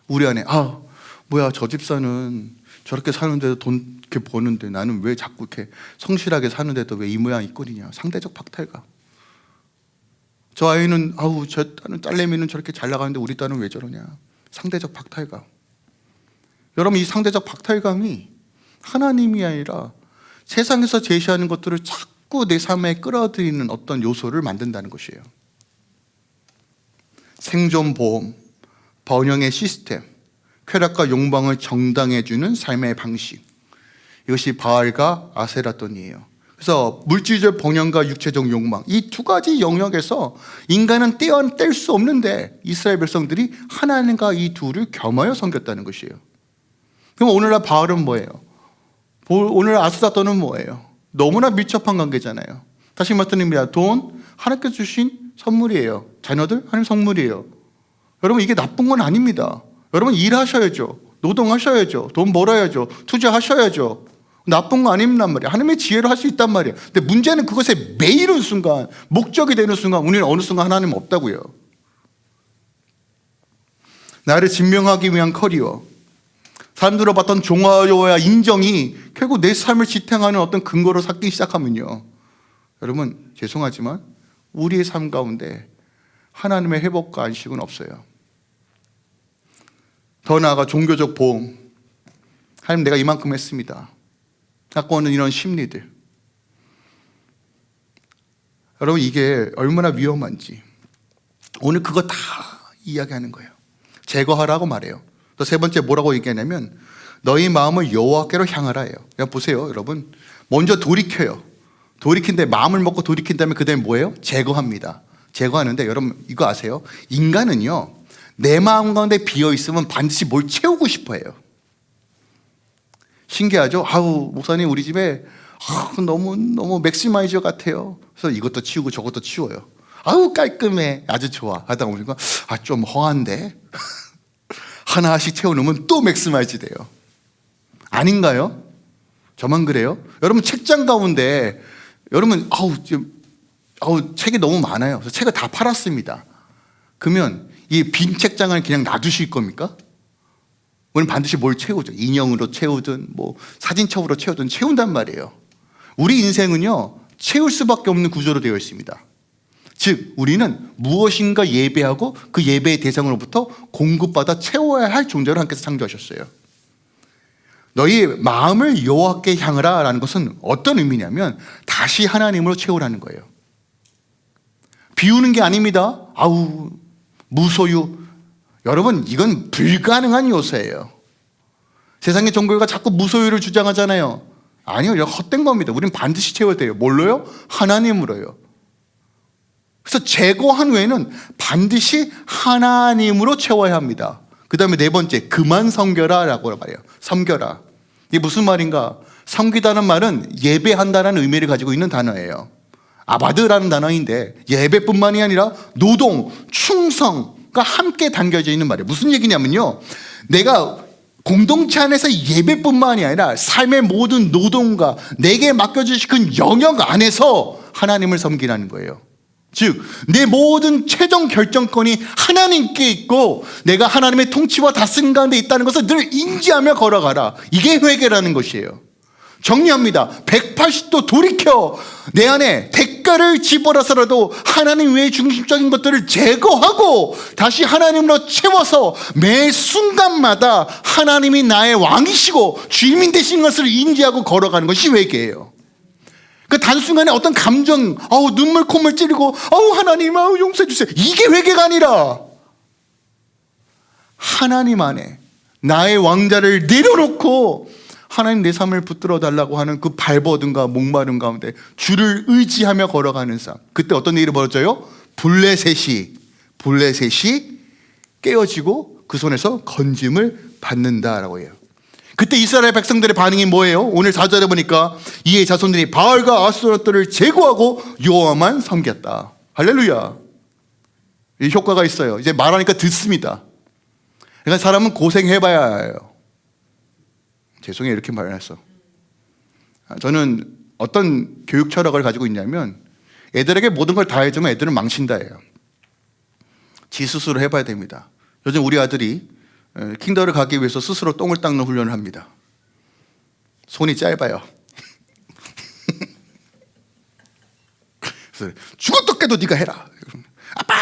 우리 안에 뭐야, 저 집사는 저렇게 사는데도 돈 이렇게 버는데 나는 왜 자꾸 이렇게 성실하게 사는데도 왜 이 모양 이 꼴이냐. 상대적 박탈감. 저 아이는 저 딸내미는 저렇게 잘 나가는데 우리 딸은 왜 저러냐. 상대적 박탈감. 여러분, 이 상대적 박탈감이 하나님이 아니라 세상에서 제시하는 것들을 자꾸 내 삶에 끌어들이는 어떤 요소를 만든다는 것이에요. 생존보험, 번영의 시스템, 쾌락과 욕망을 정당해주는 삶의 방식. 이것이 바알과 아세라돈이에요. 그래서 물질적 번영과 육체적 욕망, 이 두 가지 영역에서 인간은 떼어낼 수 없는데 이스라엘 백성들이 하나님과 이 둘을 겸하여 섬겼다는 것이에요. 그럼 오늘날 바알은 뭐예요? 오늘 아세라돈은 뭐예요? 너무나 밀접한 관계잖아요. 다시 말씀드립니다. 돈, 하나님께서 주신 선물이에요. 자녀들, 하나님 선물이에요. 여러분, 이게 나쁜 건 아닙니다. 여러분, 일하셔야죠. 노동하셔야죠. 돈 벌어야죠. 투자하셔야죠. 나쁜 거 아닙니다 말이에요. 하나님의 지혜로 할 수 있단 말이에요. 근데 문제는 그것에 매이는 순간, 목적이 되는 순간 우리는 어느 순간 하나님 없다고요. 나를 증명하기 위한 커리어, 사람들로 봤던 종아요와 인정이 결국 내 삶을 지탱하는 어떤 근거로 삼기 시작하면요, 여러분 죄송하지만 우리의 삶 가운데 하나님의 회복과 안식은 없어요. 더 나아가 종교적 보험, 하나님 내가 이만큼 했습니다. 갖고 오는 이런 심리들, 여러분 이게 얼마나 위험한지 오늘 그거 다 이야기하는 거예요. 제거하라고 말해요. 또 세 번째 뭐라고 얘기하냐면 너희 마음을 여호와께로 향하라 해요. 그냥 보세요 여러분, 먼저 돌이켜요. 돌이킨데 마음을 먹고 돌이킨 다음에 그 다음에 뭐예요? 제거합니다. 제거하는데 여러분 이거 아세요? 인간은요 내 마음 가운데 비어있으면 반드시 뭘 채우고 싶어 해요. 신기하죠? 목사님 우리 집에 너무 맥시마이저 같아요. 그래서 이것도 치우고 저것도 치워요. 깔끔해, 아주 좋아 하다 보니까 좀 허한데 하나씩 채워놓으면 또 맥시마이즈 돼요. 아닌가요? 저만 그래요? 여러분 책장 가운데 여러분 책이 너무 많아요. 그래서 책을 다 팔았습니다. 그러면 이 빈 책장을 그냥 놔두실 겁니까? 우리는 반드시 뭘 채우죠. 인형으로 채우든 사진첩으로 채우든 채운단 말이에요. 우리 인생은요 채울 수밖에 없는 구조로 되어 있습니다. 즉 우리는 무엇인가 예배하고 그 예배의 대상으로부터 공급받아 채워야 할 존재로 하나님께서 창조하셨어요. 너희 마음을 여호와께 향하라 라는 것은 어떤 의미냐면 다시 하나님으로 채우라는 거예요. 비우는 게 아닙니다. 무소유. 여러분 이건 불가능한 요소예요. 세상의 종교가 자꾸 무소유를 주장하잖아요. 아니요, 이거 헛된 겁니다. 우린 반드시 채워야 돼요. 뭘로요? 하나님으로요. 그래서 제거한 외에는 반드시 하나님으로 채워야 합니다. 그 다음에 네 번째, 그만 섬겨라 라고 말해요. 섬겨라. 이게 무슨 말인가? 섬기다는 말은 예배한다는 의미를 가지고 있는 단어예요. 아바드라는 단어인데 예배뿐만이 아니라 노동, 충성과 함께 담겨져 있는 말이에요. 무슨 얘기냐면요, 내가 공동체 안에서 예배뿐만이 아니라 삶의 모든 노동과 내게 맡겨주신 그 영역 안에서 하나님을 섬기라는 거예요. 즉, 내 모든 최종 결정권이 하나님께 있고 내가 하나님의 통치와 다스림 가운데 있다는 것을 늘 인지하며 걸어가라. 이게 회개라는 것이에요. 정리합니다. 180도 돌이켜 내 안에 대가를 집어라서라도 하나님 외의 중심적인 것들을 제거하고 다시 하나님으로 채워서 매 순간마다 하나님이 나의 왕이시고 주인인 되시는 것을 인지하고 걸어가는 것이 회개예요. 그 단순간에 어떤 감정, 눈물 콧물 찌르고 하나님 용서해 주세요, 이게 회개가 아니라 하나님 안에 나의 왕자를 내려놓고 하나님 내 삶을 붙들어 달라고 하는 그 발버둥과 목마름 가운데 주를 의지하며 걸어가는 삶. 그때 어떤 일이 벌어져요? 블레셋이 깨어지고 그 손에서 건짐을 받는다라고 해요. 그때 이스라엘 백성들의 반응이 뭐예요? 오늘 4절에 보니까 이에 자손들이 바알과 아스토롯들을 제거하고 여호와만 섬겼다. 할렐루야. 이 효과가 있어요. 이제 말하니까 듣습니다. 그러니까 사람은 고생해봐야 해요. 죄송해요, 이렇게 말했어. 저는 어떤 교육 철학을 가지고 있냐면 애들에게 모든 걸 다 해주면 애들은 망친다예요. 지 스스로 해봐야 됩니다. 요즘 우리 아들이 킹더를 가기 위해서 스스로 똥을 닦는 훈련을 합니다. 손이 짧아요. 그래서 죽어도 깨도 네가 해라. 아빠!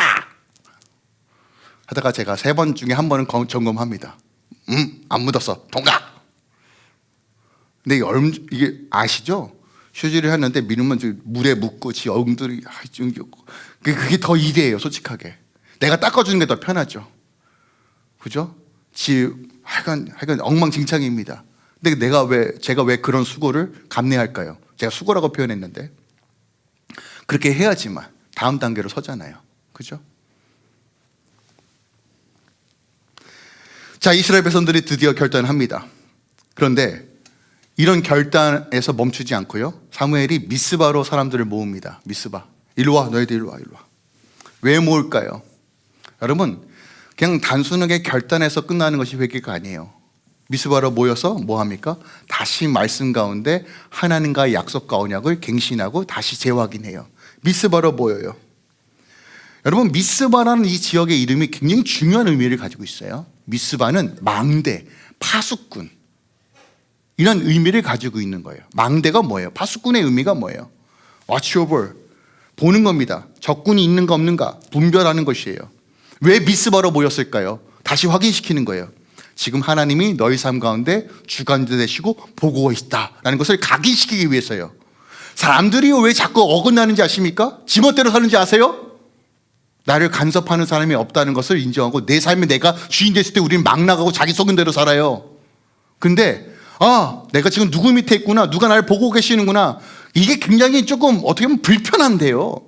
하다가 제가 3번 중에 한 번은 점검합니다. 안 묻었어. 통과! 근데 이게 아시죠? 휴지를 했는데 미루면 물에 묻고 지 엉들이 그게 더 이래예요, 솔직하게. 내가 닦아주는 게 더 편하죠. 그죠? 하여간 엉망진창입니다. 근데 제가 왜 그런 수고를 감내할까요? 제가 수고라고 표현했는데 그렇게 해야지만 다음 단계로 서잖아요. 그죠? 자, 이스라엘 백성들이 드디어 결단합니다. 그런데 이런 결단에서 멈추지 않고요, 사무엘이 미스바로 사람들을 모읍니다. 미스바, 일로 와, 너희들 일로 와. 왜 모을까요? 여러분, 그냥 단순하게 결단해서 끝나는 것이 회개가 아니에요. 미스바로 모여서 뭐 합니까? 다시 말씀 가운데 하나님과의 약속과 언약을 갱신하고 다시 재확인해요. 미스바로 모여요. 여러분, 미스바라는 이 지역의 이름이 굉장히 중요한 의미를 가지고 있어요. 미스바는 망대, 파수꾼, 이런 의미를 가지고 있는 거예요. 망대가 뭐예요? 파수꾼의 의미가 뭐예요? Watch over, 보는 겁니다. 적군이 있는가 없는가 분별하는 것이에요. 왜 미스바로 모였을까요? 다시 확인시키는 거예요. 지금 하나님이 너희 삶 가운데 주관자 되시고 보고 있다라는 것을 각인시키기 위해서요. 사람들이 왜 자꾸 어긋나는지 아십니까? 지멋대로 사는지 아세요? 나를 간섭하는 사람이 없다는 것을 인정하고 내 삶에 내가 주인 됐을 때 우리는 막 나가고 자기 속은 대로 살아요. 근데 내가 지금 누구 밑에 있구나, 누가 나를 보고 계시는구나, 이게 굉장히 조금 어떻게 보면 불편한데요.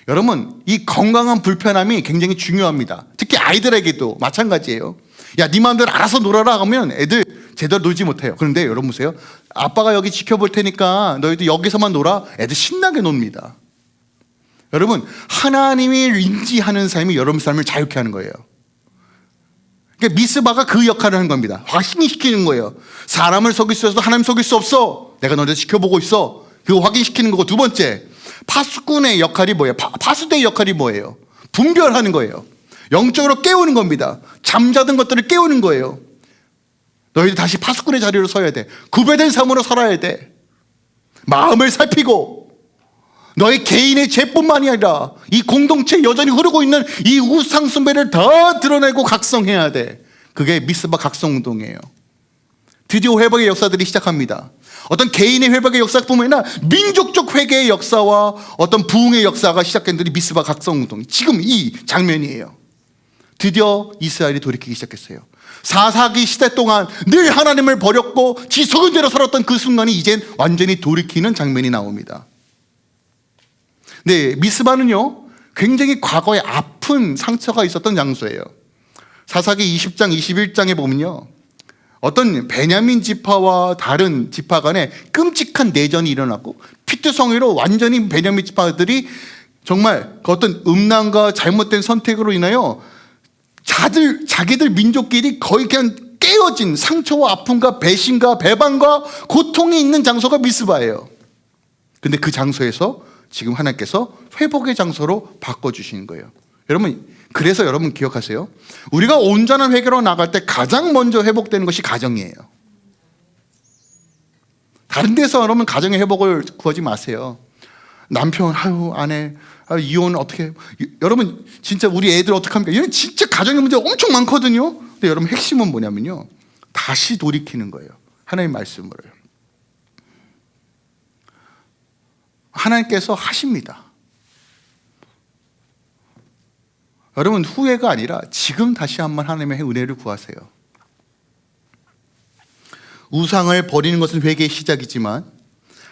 여러분, 이 건강한 불편함이 굉장히 중요합니다. 특히 아이들에게도 마찬가지예요. 야, 네 마음대로 알아서 놀아라 하면 애들 제대로 놀지 못해요. 그런데 여러분 보세요. 아빠가 여기 지켜볼 테니까 너희도 여기서만 놀아. 애들 신나게 놉니다. 여러분, 하나님을 인지하는 삶이 여러분 삶을 자유케 하는 거예요. 그러니까 미스바가 그 역할을 하는 겁니다. 확인시키는 거예요. 사람을 속일 수 있어도 하나님 속일 수 없어. 내가 너를 지켜보고 있어. 그거 확인시키는 거고, 두 번째, 파수꾼의 역할이 뭐예요? 파수대의 역할이 뭐예요? 분별하는 거예요. 영적으로 깨우는 겁니다. 잠자던 것들을 깨우는 거예요. 너희들 다시 파수꾼의 자리로 서야 돼. 구별된 삶으로 살아야 돼. 마음을 살피고 너희 개인의 죄뿐만이 아니라 이 공동체에 여전히 흐르고 있는 이 우상 숭배를 더 드러내고 각성해야 돼. 그게 미스바 각성운동이에요. 드디어 회복의 역사들이 시작합니다. 어떤 개인의 회복의 역사뿐만 아니라 민족적 회개의 역사와 어떤 부흥의 역사가 시작된 들이 미스바 각성운동, 지금 이 장면이에요. 드디어 이스라엘이 돌이키기 시작했어요. 사사기 시대 동안 늘 하나님을 버렸고 지 속은 대로 살았던 그 순간이 이젠 완전히 돌이키는 장면이 나옵니다. 네, 미스바는요 굉장히 과거에 아픈 상처가 있었던 장소예요. 사사기 20장 21장에 보면요, 어떤 베냐민 지파와 다른 지파 간에 끔찍한 내전이 일어났고 피투성이로 완전히 베냐민 지파들이 정말 그 어떤 음란과 잘못된 선택으로 인하여 자기들 민족끼리 거의 그냥 깨어진 상처와 아픔과 배신과 배반과 고통이 있는 장소가 미스바예요. 근데 그 장소에서 지금 하나님께서 회복의 장소로 바꿔주시는 거예요. 여러분, 그래서 여러분 기억하세요. 우리가 온전한 회개로 나갈 때 가장 먼저 회복되는 것이 가정이에요. 다른 데서 여러분 가정의 회복을 구하지 마세요. 남편, 아내, 이혼 어떻게, 여러분 진짜 우리 애들 어떻게 합니까? 이런 진짜 가정의 문제가 엄청 많거든요. 근데 여러분 핵심은 뭐냐면요, 다시 돌이키는 거예요. 하나님 말씀으로. 하나님께서 하십니다. 여러분 후회가 아니라 지금 다시 한번 하나님의 은혜를 구하세요. 우상을 버리는 것은 회개의 시작이지만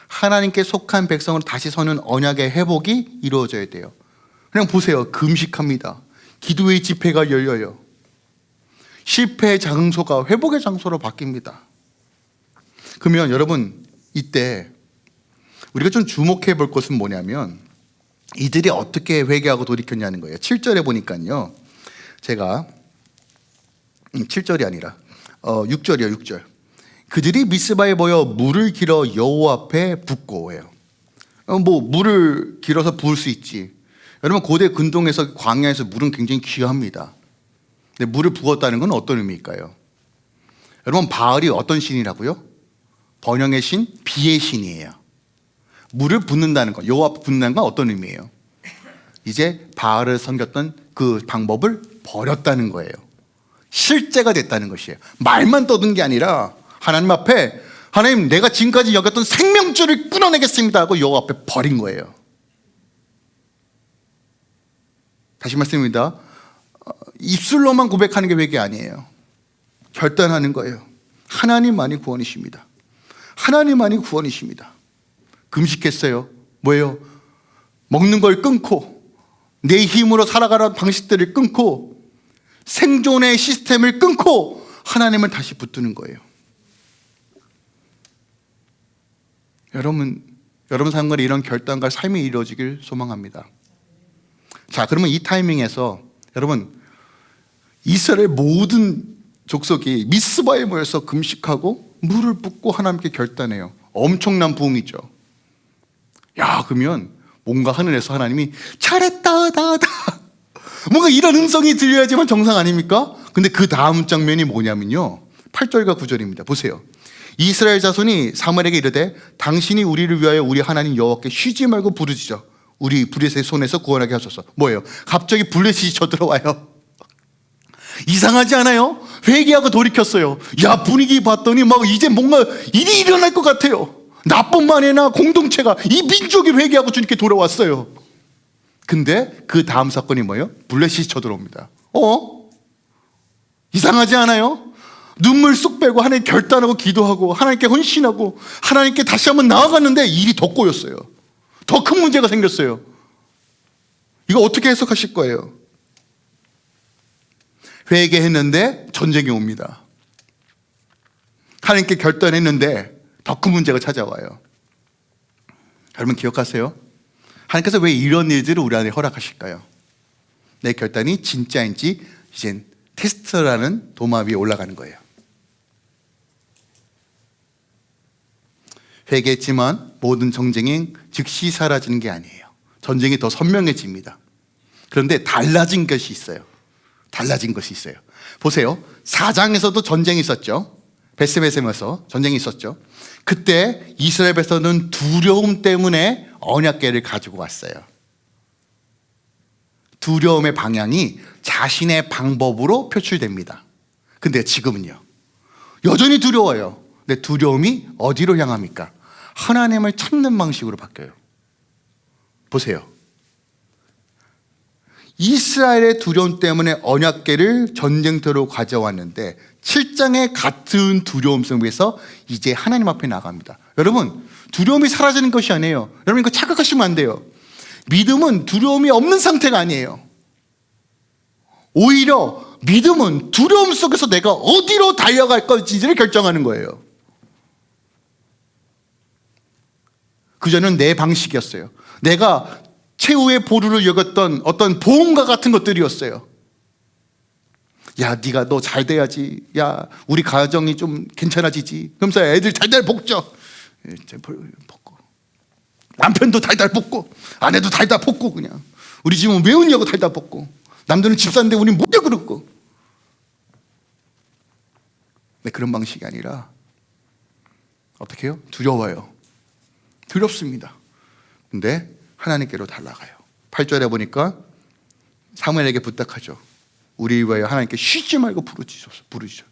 하나님께 속한 백성으로 다시 서는 언약의 회복이 이루어져야 돼요. 그냥 보세요. 금식합니다. 기도의 집회가 열려요. 실패의 장소가 회복의 장소로 바뀝니다. 그러면 여러분 이때 우리가 좀 주목해 볼 것은 뭐냐면 이들이 어떻게 회개하고 돌이켰냐는 거예요. 7절에 보니까요, 제가 7절이 아니라 6절이요. 6절. 그들이 미스바에 모여 물을 길어 여호와 앞에 붓고예요. 뭐 물을 길어서 부을 수 있지. 여러분 고대 근동에서 광야에서 물은 굉장히 귀합니다. 근데 물을 부었다는 건 어떤 의미일까요? 여러분 바알이 어떤 신이라고요? 번영의 신, 비의 신이에요. 물을 붓는다는 것, 여호와 앞에 붓는다는 건 어떤 의미예요? 이제 바알을 섬겼던 그 방법을 버렸다는 거예요. 실제가 됐다는 것이에요. 말만 떠든 게 아니라 하나님 앞에, 하나님 내가 지금까지 여겼던 생명줄을 끊어내겠습니다 하고 여호와 앞에 버린 거예요. 다시 말씀입니다. 입술로만 고백하는 게 회개 아니에요. 결단하는 거예요. 하나님만이 구원이십니다. 하나님만이 구원이십니다. 금식했어요. 뭐예요? 먹는 걸 끊고 내 힘으로 살아가는 방식들을 끊고 생존의 시스템을 끊고 하나님을 다시 붙드는 거예요. 여러분 삶과 이런 결단과 삶이 이루어지길 소망합니다. 자, 그러면 이 타이밍에서 여러분 이스라엘 모든 족속이 미스바에 모여서 금식하고 물을 붓고 하나님께 결단해요. 엄청난 부흥이죠. 야, 그러면 뭔가 하늘에서 하나님이 잘했다 다다 뭔가 이런 음성이 들려야지만 정상 아닙니까? 근데 그 다음 장면이 뭐냐면요, 8절과 9절입니다. 보세요. 이스라엘 자손이 사무엘에게 이르되 당신이 우리를 위하여 우리 하나님 여호와께 쉬지 말고 부르짖어 우리 블레셋의 손에서 구원하게 하소서. 뭐예요? 갑자기 블레셋이 쳐들어와요. 이상하지 않아요? 회개하고 돌이켰어요. 야, 분위기 봤더니 막 이제 뭔가 일이 일어날 것 같아요. 나뿐만 아니라 공동체가, 이 민족이 회개하고 주님께 돌아왔어요. 근데 그 다음 사건이 뭐예요? 블레셋이 쳐들어옵니다. 이상하지 않아요? 눈물 쏙 빼고 하나님 결단하고 기도하고 하나님께 헌신하고 하나님께 다시 한번 나아갔는데 일이 더 꼬였어요. 더 큰 문제가 생겼어요. 이거 어떻게 해석하실 거예요? 회개했는데 전쟁이 옵니다. 하나님께 결단했는데 더 큰 문제가 찾아와요. 여러분 기억하세요? 하나님께서 왜 이런 일들을 우리 안에 허락하실까요? 내 결단이 진짜인지 이젠 테스트라는 도마 위에 올라가는 거예요. 회개했지만 모든 전쟁이 즉시 사라지는 게 아니에요. 전쟁이 더 선명해집니다. 그런데 달라진 것이 있어요. 보세요. 4장에서도 전쟁이 있었죠. 베스메셈에서 전쟁이 있었죠. 그때 이스라엘 백성은 두려움 때문에 언약궤를 가지고 왔어요. 두려움의 방향이 자신의 방법으로 표출됩니다. 근데 지금은요, 여전히 두려워요. 근데 두려움이 어디로 향합니까? 하나님을 찾는 방식으로 바뀌어요. 보세요. 이스라엘의 두려움 때문에 언약궤를 전쟁터로 가져왔는데 7장의 같은 두려움 속에서 이제 하나님 앞에 나갑니다. 여러분, 두려움이 사라지는 것이 아니에요. 여러분, 이거 착각하시면 안 돼요. 믿음은 두려움이 없는 상태가 아니에요. 오히려 믿음은 두려움 속에서 내가 어디로 달려갈 것인지를 결정하는 거예요. 그전에는 내 방식이었어요. 내가 최후의 보루를 여겼던 어떤 보험과 같은 것들이었어요. 야, 네가 너 잘 돼야지. 야, 우리 가정이 좀 괜찮아지지. 그러면서 애들 달달 볶죠. 볶고, 남편도 달달 볶고, 아내도 달달 볶고, 그냥 우리 집은 매운냐고 달달 볶고, 남들은 집사인데 우리는 뭐냐 그렇고. 네, 그런 방식이 아니라 어떻게 해요? 두려워요. 두렵습니다. 근데 하나님께로 달라가요. 8절에 보니까 사무엘에게 부탁하죠. 우리 위하여 하나님께 쉬지 말고 부르짖어.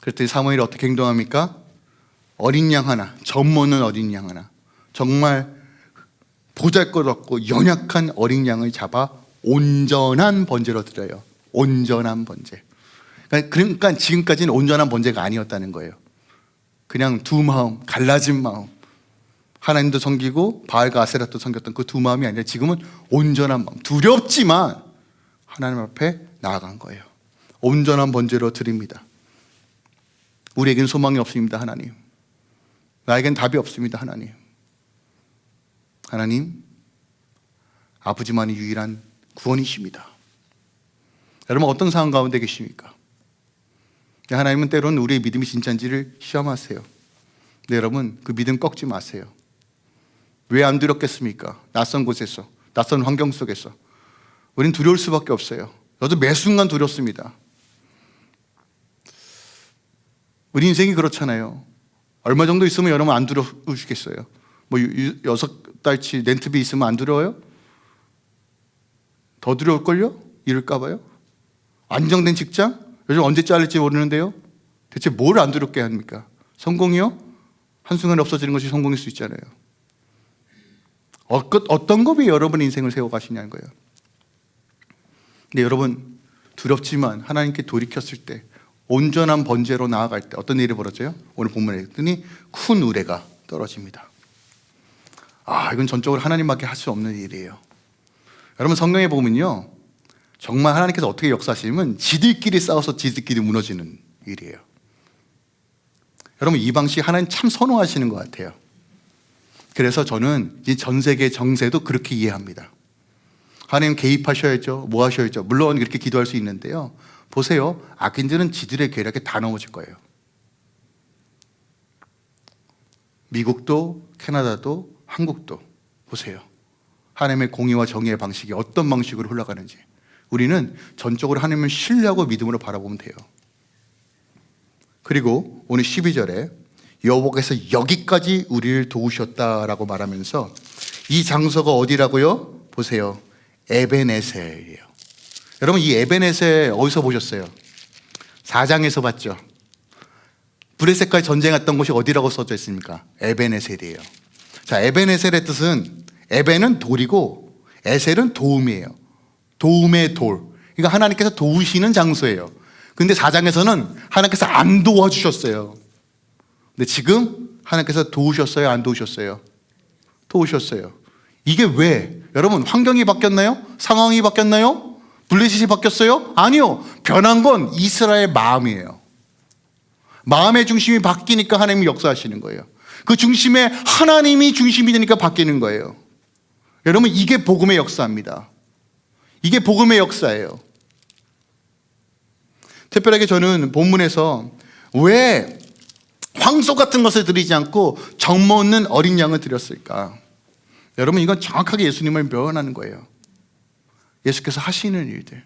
그랬더니 사무엘이 어떻게 행동합니까? 어린 양 하나, 젖먹는 어린 양 하나, 정말 보잘것없고 연약한 어린 양을 잡아 온전한 번제로 드려요. 온전한 번제. 그러니까 지금까지는 온전한 번제가 아니었다는 거예요. 그냥 두 마음, 갈라진 마음, 하나님도 섬기고 바알과 아세라도 섬겼던 그 두 마음이 아니라 지금은 온전한 마음, 두렵지만 하나님 앞에 나아간 거예요. 온전한 번제로 드립니다. 우리에겐 소망이 없습니다. 하나님, 나에겐 답이 없습니다. 하나님, 아버지만이 유일한 구원이십니다. 여러분, 어떤 상황 가운데 계십니까? 하나님은 때로는 우리의 믿음이 진짜인지를 시험하세요. 네, 여러분, 그 믿음 꺾지 마세요. 왜 안 두렵겠습니까? 낯선 곳에서, 낯선 환경 속에서 우린 두려울 수밖에 없어요. 저도 매 순간 두렵습니다. 우리 인생이 그렇잖아요. 얼마 정도 있으면 여러분 안 두려우시겠어요? 뭐 6달치 렌트비 있으면 안 두려워요? 더 두려울걸요? 이럴까 봐요? 안정된 직장? 요즘 언제 잘릴지 모르는데요? 대체 뭘 안 두렵게 합니까? 성공이요? 한순간에 없어지는 것이 성공일 수 있잖아요. 어떤 법이 여러분의 인생을 세워가시냐는 거예요. 근데 여러분, 두렵지만 하나님께 돌이켰을 때, 온전한 번제로 나아갈 때 어떤 일이 벌어져요? 오늘 본문에 했더니 큰 우레가 떨어집니다. 이건 전적으로 하나님밖에 할 수 없는 일이에요. 여러분, 성경에 보면요, 정말 하나님께서 어떻게 역사하시냐면 지들끼리 싸워서 지들끼리 무너지는 일이에요. 여러분, 이 방식 하나님 참 선호하시는 것 같아요. 그래서 저는 이 전 세계 정세도 그렇게 이해합니다. 하나님 개입하셔야죠. 뭐 하셔야죠. 물론 그렇게 기도할 수 있는데요, 보세요, 악인들은 지들의 계략에 다 넘어질 거예요. 미국도 캐나다도 한국도 보세요. 하나님의 공의와 정의의 방식이 어떤 방식으로 흘러가는지 우리는 전적으로 하나님을 신뢰하고 믿음으로 바라보면 돼요. 그리고 오늘 12절에 여호와께서 여기까지 우리를 도우셨다라고 말하면서 이 장소가 어디라고요? 보세요. 에베네셀이에요. 여러분, 이 에베네셀 어디서 보셨어요? 4장에서 봤죠. 브레셋과의 전쟁했던 곳이 어디라고 써져 있습니까? 에베네셀이에요. 자, 에베네셀의 뜻은, 에벤은 돌이고 에셀은 도움이에요. 도움의 돌. 그러니까 하나님께서 도우시는 장소예요. 근데 4장에서는 하나님께서 안 도와주셨어요. 근데 지금 하나님께서 도우셨어요? 안 도우셨어요? 도우셨어요. 이게 왜? 여러분, 환경이 바뀌었나요? 상황이 바뀌었나요? 블레셋이 바뀌었어요? 아니요. 변한 건 이스라엘 마음이에요. 마음의 중심이 바뀌니까 하나님이 역사하시는 거예요. 그 중심에 하나님이 중심이 되니까 바뀌는 거예요. 여러분, 이게 복음의 역사입니다. 이게 복음의 역사예요. 특별하게 저는 본문에서 왜 황소 같은 것을 드리지 않고 젖먹는 어린 양을 드렸을까? 여러분, 이건 정확하게 예수님을 묘언하는 거예요. 예수께서 하시는 일들.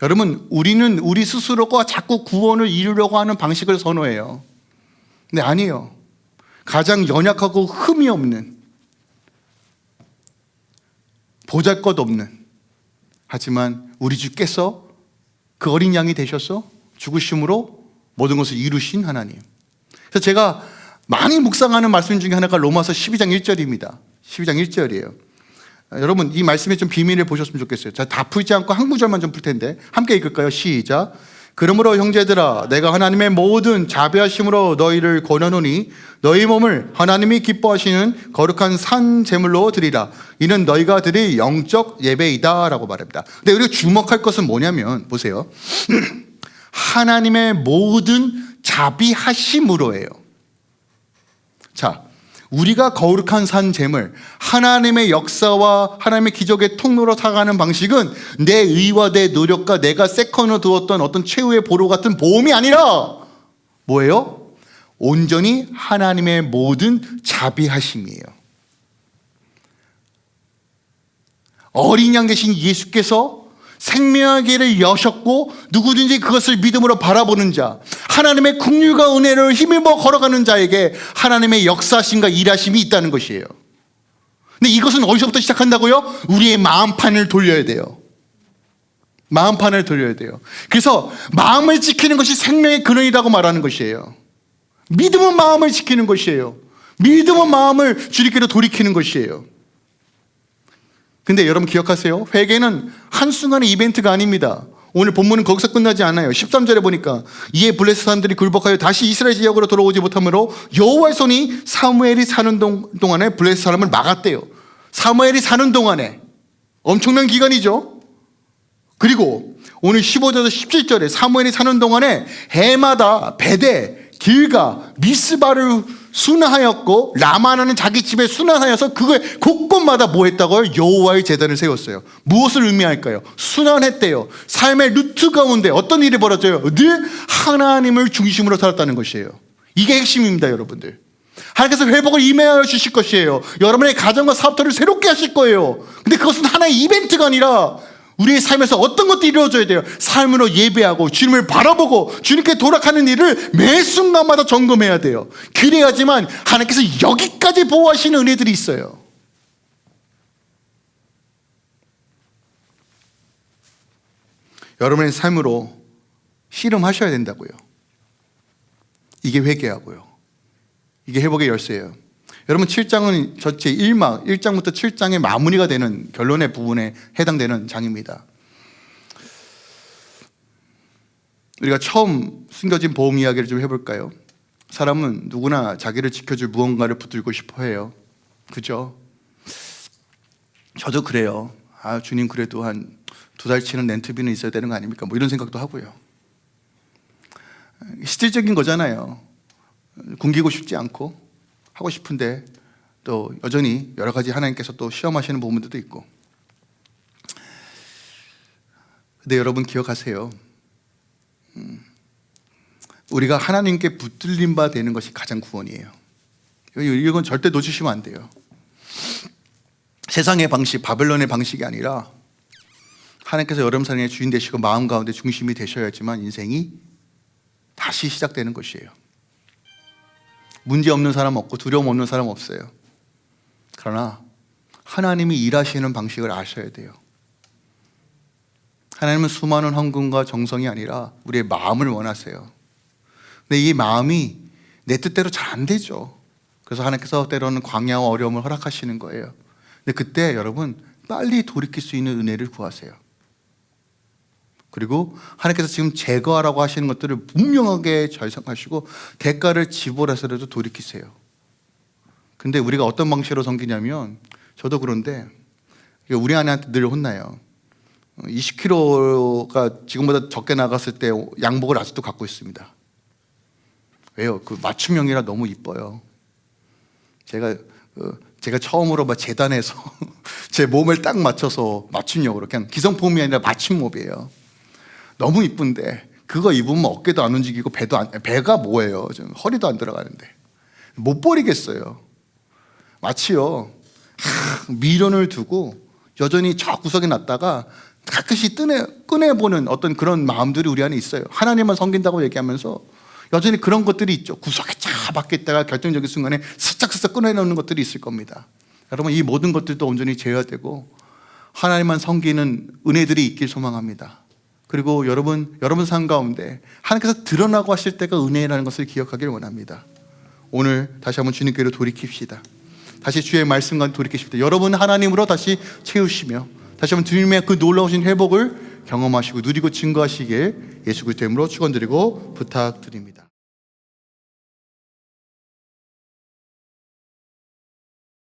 여러분, 우리는 우리 스스로가 자꾸 구원을 이루려고 하는 방식을 선호해요. 근데 아니에요. 가장 연약하고 흠이 없는, 보잘것없는, 하지만 우리 주께서 그 어린 양이 되셔서 죽으심으로 모든 것을 이루신 하나님. 그래서 제가 많이 묵상하는 말씀 중에 하나가 로마서 12장 1절입니다. 12장 1절이에요. 여러분 이 말씀에 좀 비밀을 보셨으면 좋겠어요. 자, 다 풀지 않고 한 구절만 좀 풀 텐데 함께 읽을까요? 시작. 그러므로 형제들아 내가 하나님의 모든 자비하심으로 너희를 권하노니 너희 몸을 하나님이 기뻐하시는 거룩한 산 제물로 드리라. 이는 너희가 드릴 영적 예배이다 라고 말합니다. 근데 우리가 주목할 것은 뭐냐면 보세요. 하나님의 모든 자비하심으로예요. 자, 우리가 거룩한 산 제물, 하나님의 역사와 하나님의 기적의 통로로 살아가는 방식은 내 의와 내 노력과 내가 세컨을 두었던 어떤 최후의 보루 같은 보험이 아니라 뭐예요? 온전히 하나님의 모든 자비하심이에요. 어린 양 되신 예수께서 생명의 길을 여셨고 누구든지 그것을 믿음으로 바라보는 자, 하나님의 긍휼과 은혜를 힘입어 걸어가는 자에게 하나님의 역사심과 일하심이 있다는 것이에요. 근데 이것은 어디서부터 시작한다고요? 우리의 마음판을 돌려야 돼요. 마음판을 돌려야 돼요. 그래서 마음을 지키는 것이 생명의 근원이라고 말하는 것이에요. 믿음은 마음을 지키는 것이에요. 믿음은 마음을 주님께로 돌이키는 것이에요. 근데 여러분 기억하세요? 회개는 한순간의 이벤트가 아닙니다. 오늘 본문은 거기서 끝나지 않아요. 13절에 보니까 이에 블레셋 사람들이 굴복하여 다시 이스라엘 지역으로 돌아오지 못하므로 여호와의 손이 사무엘이 사는 동안에 블레셋 사람을 막았대요. 사무엘이 사는 동안에 엄청난 기간이죠. 그리고 오늘 15절에서 17절에 사무엘이 사는 동안에 해마다 베데, 길가, 미스바를 순화하였고 라마라는 자기 집에 순환하여서 그걸 곳곳마다 뭐 했다고요? 여호와의 제단을 세웠어요. 무엇을 의미할까요? 순환했대요. 삶의 루트 가운데 어떤 일이 벌어져요? 늘 하나님을 중심으로 살았다는 것이에요. 이게 핵심입니다, 여러분들. 하나님께서 회복을 임하여 주실 것이에요. 여러분의 가정과 사업터를 새롭게 하실 거예요. 근데 그것은 하나의 이벤트가 아니라 우리의 삶에서 어떤 것도 이루어져야 돼요. 삶으로 예배하고 주님을 바라보고 주님께 돌아가는 일을 매 순간마다 점검해야 돼요. 그래야지만 하나님께서 여기까지 보호하시는 은혜들이 있어요. 여러분의 삶으로 씨름하셔야 된다고요. 이게 회개하고요. 이게 회복의 열쇠예요. 여러분 7장은 전체 1장부터 7장의 마무리가 되는 결론의 부분에 해당되는 장입니다. 우리가 처음 숨겨진 보험 이야기를 좀 해볼까요? 사람은 누구나 자기를 지켜줄 무언가를 붙들고 싶어 해요. 그죠? 저도 그래요. 아, 주님 그래도 한 2달 치는 렌트비는 있어야 되는 거 아닙니까? 뭐 이런 생각도 하고요. 실질적인 거잖아요. 굶기고 싶지 않고 하고 싶은데 또 여전히 여러 가지 하나님께서 또 시험하시는 부분들도 있고. 근데 여러분 기억하세요. 우리가 하나님께 붙들림 바 되는 것이 가장 구원이에요. 이건 절대 놓치시면 안 돼요. 세상의 방식, 바벨론의 방식이 아니라 하나님께서 여러분 삶의 주인 되시고 마음 가운데 중심이 되셔야지만 인생이 다시 시작되는 것이에요. 문제 없는 사람 없고 두려움 없는 사람 없어요. 그러나 하나님이 일하시는 방식을 아셔야 돼요. 하나님은 수많은 헌금과 정성이 아니라 우리의 마음을 원하세요. 근데 이 마음이 내 뜻대로 잘 안 되죠. 그래서 하나님께서 때로는 광야와 어려움을 허락하시는 거예요. 근데 그때 여러분 빨리 돌이킬 수 있는 은혜를 구하세요. 그리고 하나님께서 지금 제거하라고 하시는 것들을 분명하게 절상하시고 대가를 지불해서라도 돌이키세요. 근데 우리가 어떤 방식으로 섬기냐면, 저도 그런데 우리 아내한테 늘 혼나요. 20kg가 지금보다 적게 나갔을 때 양복을 아직도 갖고 있습니다. 왜요? 그 맞춤형이라 너무 이뻐요. 제가 처음으로 막 재단해서 제 몸을 딱 맞춰서 맞춤형으로, 그냥 기성품이 아니라 맞춤목이에요. 너무 이쁜데 그거 입으면 어깨도 안 움직이고 배가 뭐예요? 좀 허리도 안 들어가는데 못 버리겠어요. 마치요 미련을 두고 여전히 저 구석에 놨다가 가끔씩 꺼내보는 어떤 그런 마음들이 우리 안에 있어요. 하나님만 섬긴다고 얘기하면서 여전히 그런 것들이 있죠. 구석에 쫙 박혀있다가 결정적인 순간에 슬쩍슬쩍 꺼내놓는 것들이 있을 겁니다. 여러분 이 모든 것들도 온전히 제어되고 하나님만 섬기는 은혜들이 있길 소망합니다. 그리고 여러분 삶 가운데 하나님께서 드러나고 하실 때가 은혜라는 것을 기억하길 원합니다. 오늘 다시 한번 주님께로 돌이킵시다. 다시 주의 말씀과 돌이키십시다. 여러분 하나님으로 다시 채우시며 다시 한번 주님의 그 놀라우신 회복을 경험하시고 누리고 증거하시길 예수 그리스도 이름으로 축원드리고 부탁드립니다.